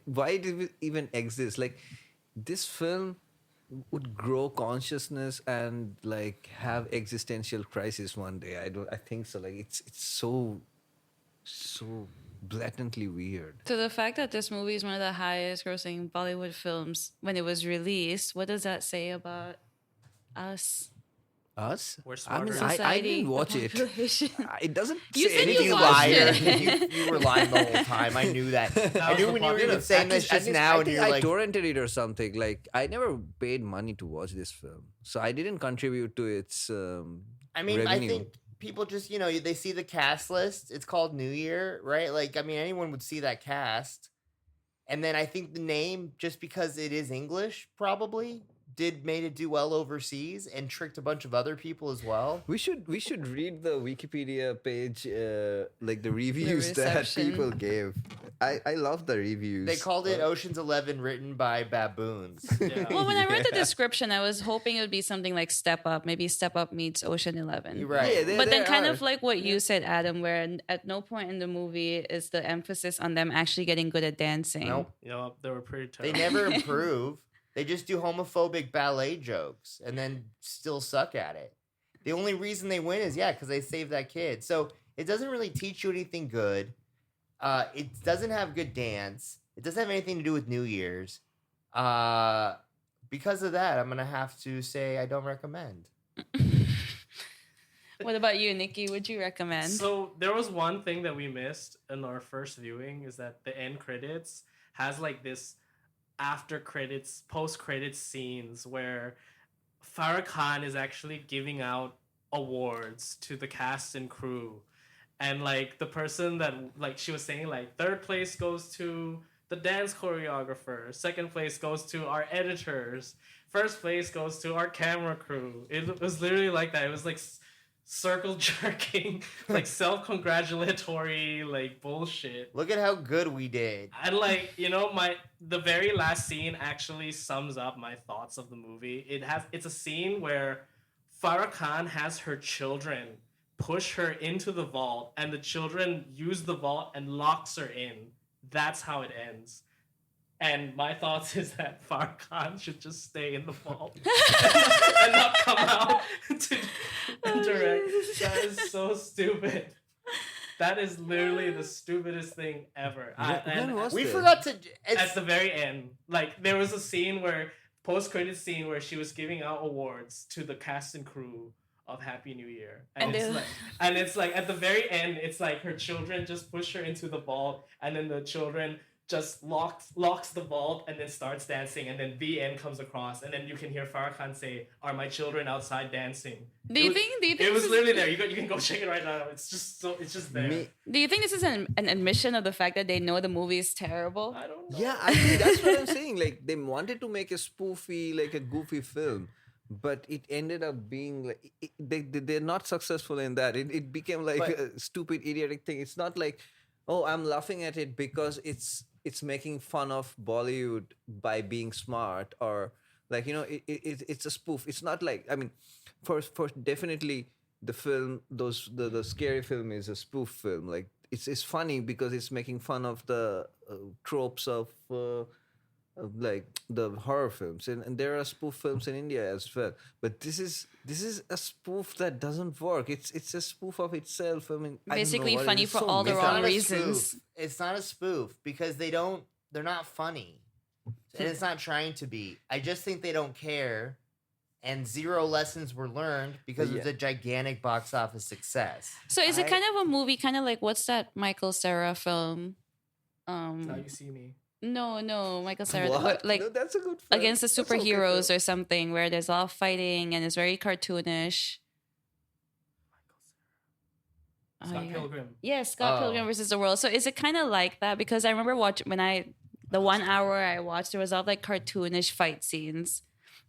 did it even exist? Like this film would grow consciousness and like have existential crisis one day. I think so. Like it's so blatantly weird. So the fact that this movie is one of the highest grossing Bollywood films when it was released, what does that say about us? Us? We're I mean, smarter. I didn't watch it. It doesn't You say said you anything You about watched liar. it. You were lying the whole time. I knew that. I knew when you were even saying this just now, I and think you're I like, torrented it or something. Like I never paid money to watch this film, so I didn't contribute to its. I mean, revenue. I think people just, they see the cast list. It's called New Year, right? Like, I mean, anyone would see that cast. And then I think the name, just because it is English, probably made it do well overseas and tricked a bunch of other people as well. We should read the Wikipedia page, like the reviews that reception. people gave. I love the reviews. They called it Ocean's 11 written by baboons. Yeah. Well, when I read the description, I was hoping it would be something like Step Up. Maybe Step Up meets Ocean 11. You're right. Yeah, But then there kind are. of like what you said, Adam, where at no point in the movie is the emphasis on them actually getting good at dancing. Nope. They were pretty They terrible. never improve. They just do homophobic ballet jokes and then still suck at it. The only reason they win is, because they saved that kid. So It doesn't really teach you anything good. It doesn't have good dance. It doesn't have anything to do with New Year's. Because of that, I'm gonna have to say I don't recommend. What about you, Nikki? Would you recommend? So there was one thing that we missed in our first viewing is that the end credits has like this after credits, post credits scenes where Farah Khan is actually giving out awards to the cast and crew. And like the person that like she was saying like third place goes to the dance choreographer, second place goes to our editors, first place goes to our camera crew. It was literally like that. It was like circle jerking, like self-congratulatory, like bullshit. Look at how good we did. And like, the very last scene actually sums up my thoughts of the movie. It's a scene where Farah Khan has her children push her into the vault, and the children use the vault and locks her in. That's how it ends. And my thoughts is that Farah Khan should just stay in the vault and not come out to direct. That is so stupid. That is literally the stupidest thing ever. We forgot to. At the very end, like there was a scene where post-credit scene where she was giving out awards to the cast and crew of Happy New Year, and it's like at the very end, it's like her children just push her into the vault, and then the children just locks the vault and then starts dancing, and then the end comes across, and then you can hear Farah Khan say, "Are my children outside dancing?" Do you think it was literally there? You can go check it right now. It's just there. Do you think this is an admission of the fact that they know the movie is terrible? I don't know. Yeah, I think that's what I'm saying. Like they wanted to make a spoofy, like a goofy film, but it ended up being like they're not successful in that. It became like a stupid, idiotic thing. It's not like, oh, I'm laughing at it because it's making fun of Bollywood by being smart, or like it's a spoof. It's not like, I mean, for definitely the film, the scary film is a spoof film. Like it's funny because it's making fun of the tropes of like the horror films, and there are spoof films in India as well. But this is a spoof that doesn't work. It's a spoof of itself. I mean, Basically I don't know, funny it's for so all the messed wrong up. reasons. It's not a spoof because they're not funny. And it's not trying to be. I just think they don't care. And zero lessons were learned because it's a gigantic box office success. So is it kind of a movie, kind of like, what's that Michael Cera film? Now You See Me. No, Michael Cera. What? Like No, that's a good film. against the That's okay superheroes film. or something, where there's a lot of fighting and it's very cartoonish. Scott yeah. Pilgrim. Yes, Scott Pilgrim versus the World. So is it kind of like that? Because I remember the 1 hour I watched, there was all like cartoonish fight scenes,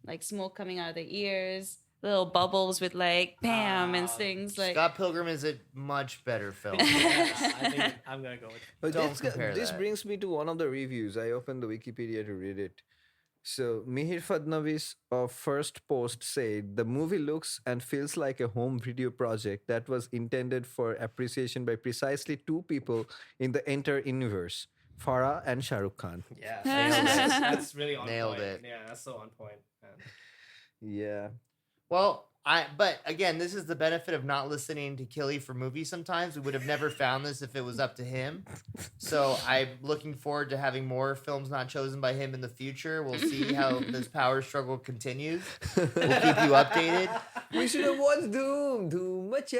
like smoke coming out of the ears, little bubbles with like bam and things like. Scott Pilgrim is a much better film. Yes, I think I'm gonna go with. But Don't compare this that. brings me to one of the reviews. I opened the Wikipedia to read it. So Mihir Fadnavis of First Post said the movie looks and feels like a home video project that was intended for appreciation by precisely two people in the entire universe, Farah and Shah Rukh Khan. Yeah, Nailed it. that's really on Nailed point. it. Yeah, that's so on point. Man. Yeah. Well, but again, this is the benefit of not listening to Killy for movies sometimes. We would have never found this if it was up to him. So I'm looking forward to having more films not chosen by him in the future. We'll see how this power struggle continues. We'll keep you updated. We should have watched Doom.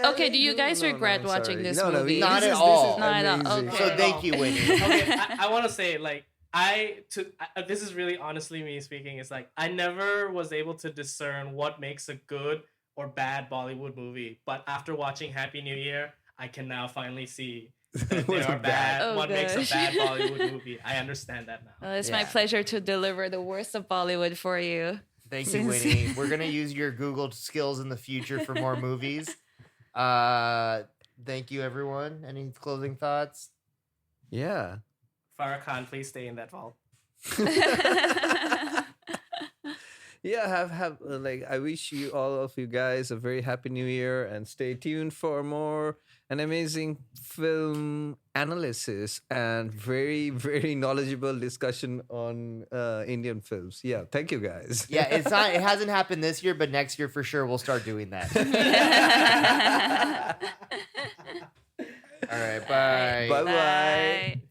Okay, do you guys regret watching this movie? Not at all. Not at all, okay. So thank you, Winnie. Okay, I want to say like this is really honestly me speaking. It's like I never was able to discern what makes a good or bad Bollywood movie, but after watching Happy New Year, I can now finally see that they are bad. Oh, what makes a gosh. bad Bollywood movie? I understand that now. Well, it's my Yeah. pleasure to deliver the worst of Bollywood for you. Thank you, Winnie. We're gonna use your Google skills in the future for more movies. Thank you, everyone. Any closing thoughts? Yeah. Farah Khan, please stay in that vault. Yeah, have like I wish you all of you guys a very happy new year, and stay tuned for more an amazing film analysis and very, very knowledgeable discussion on Indian films. Yeah, thank you guys. Yeah, it hasn't happened this year, but next year for sure we'll start doing that. All right, bye. Bye-bye. Bye.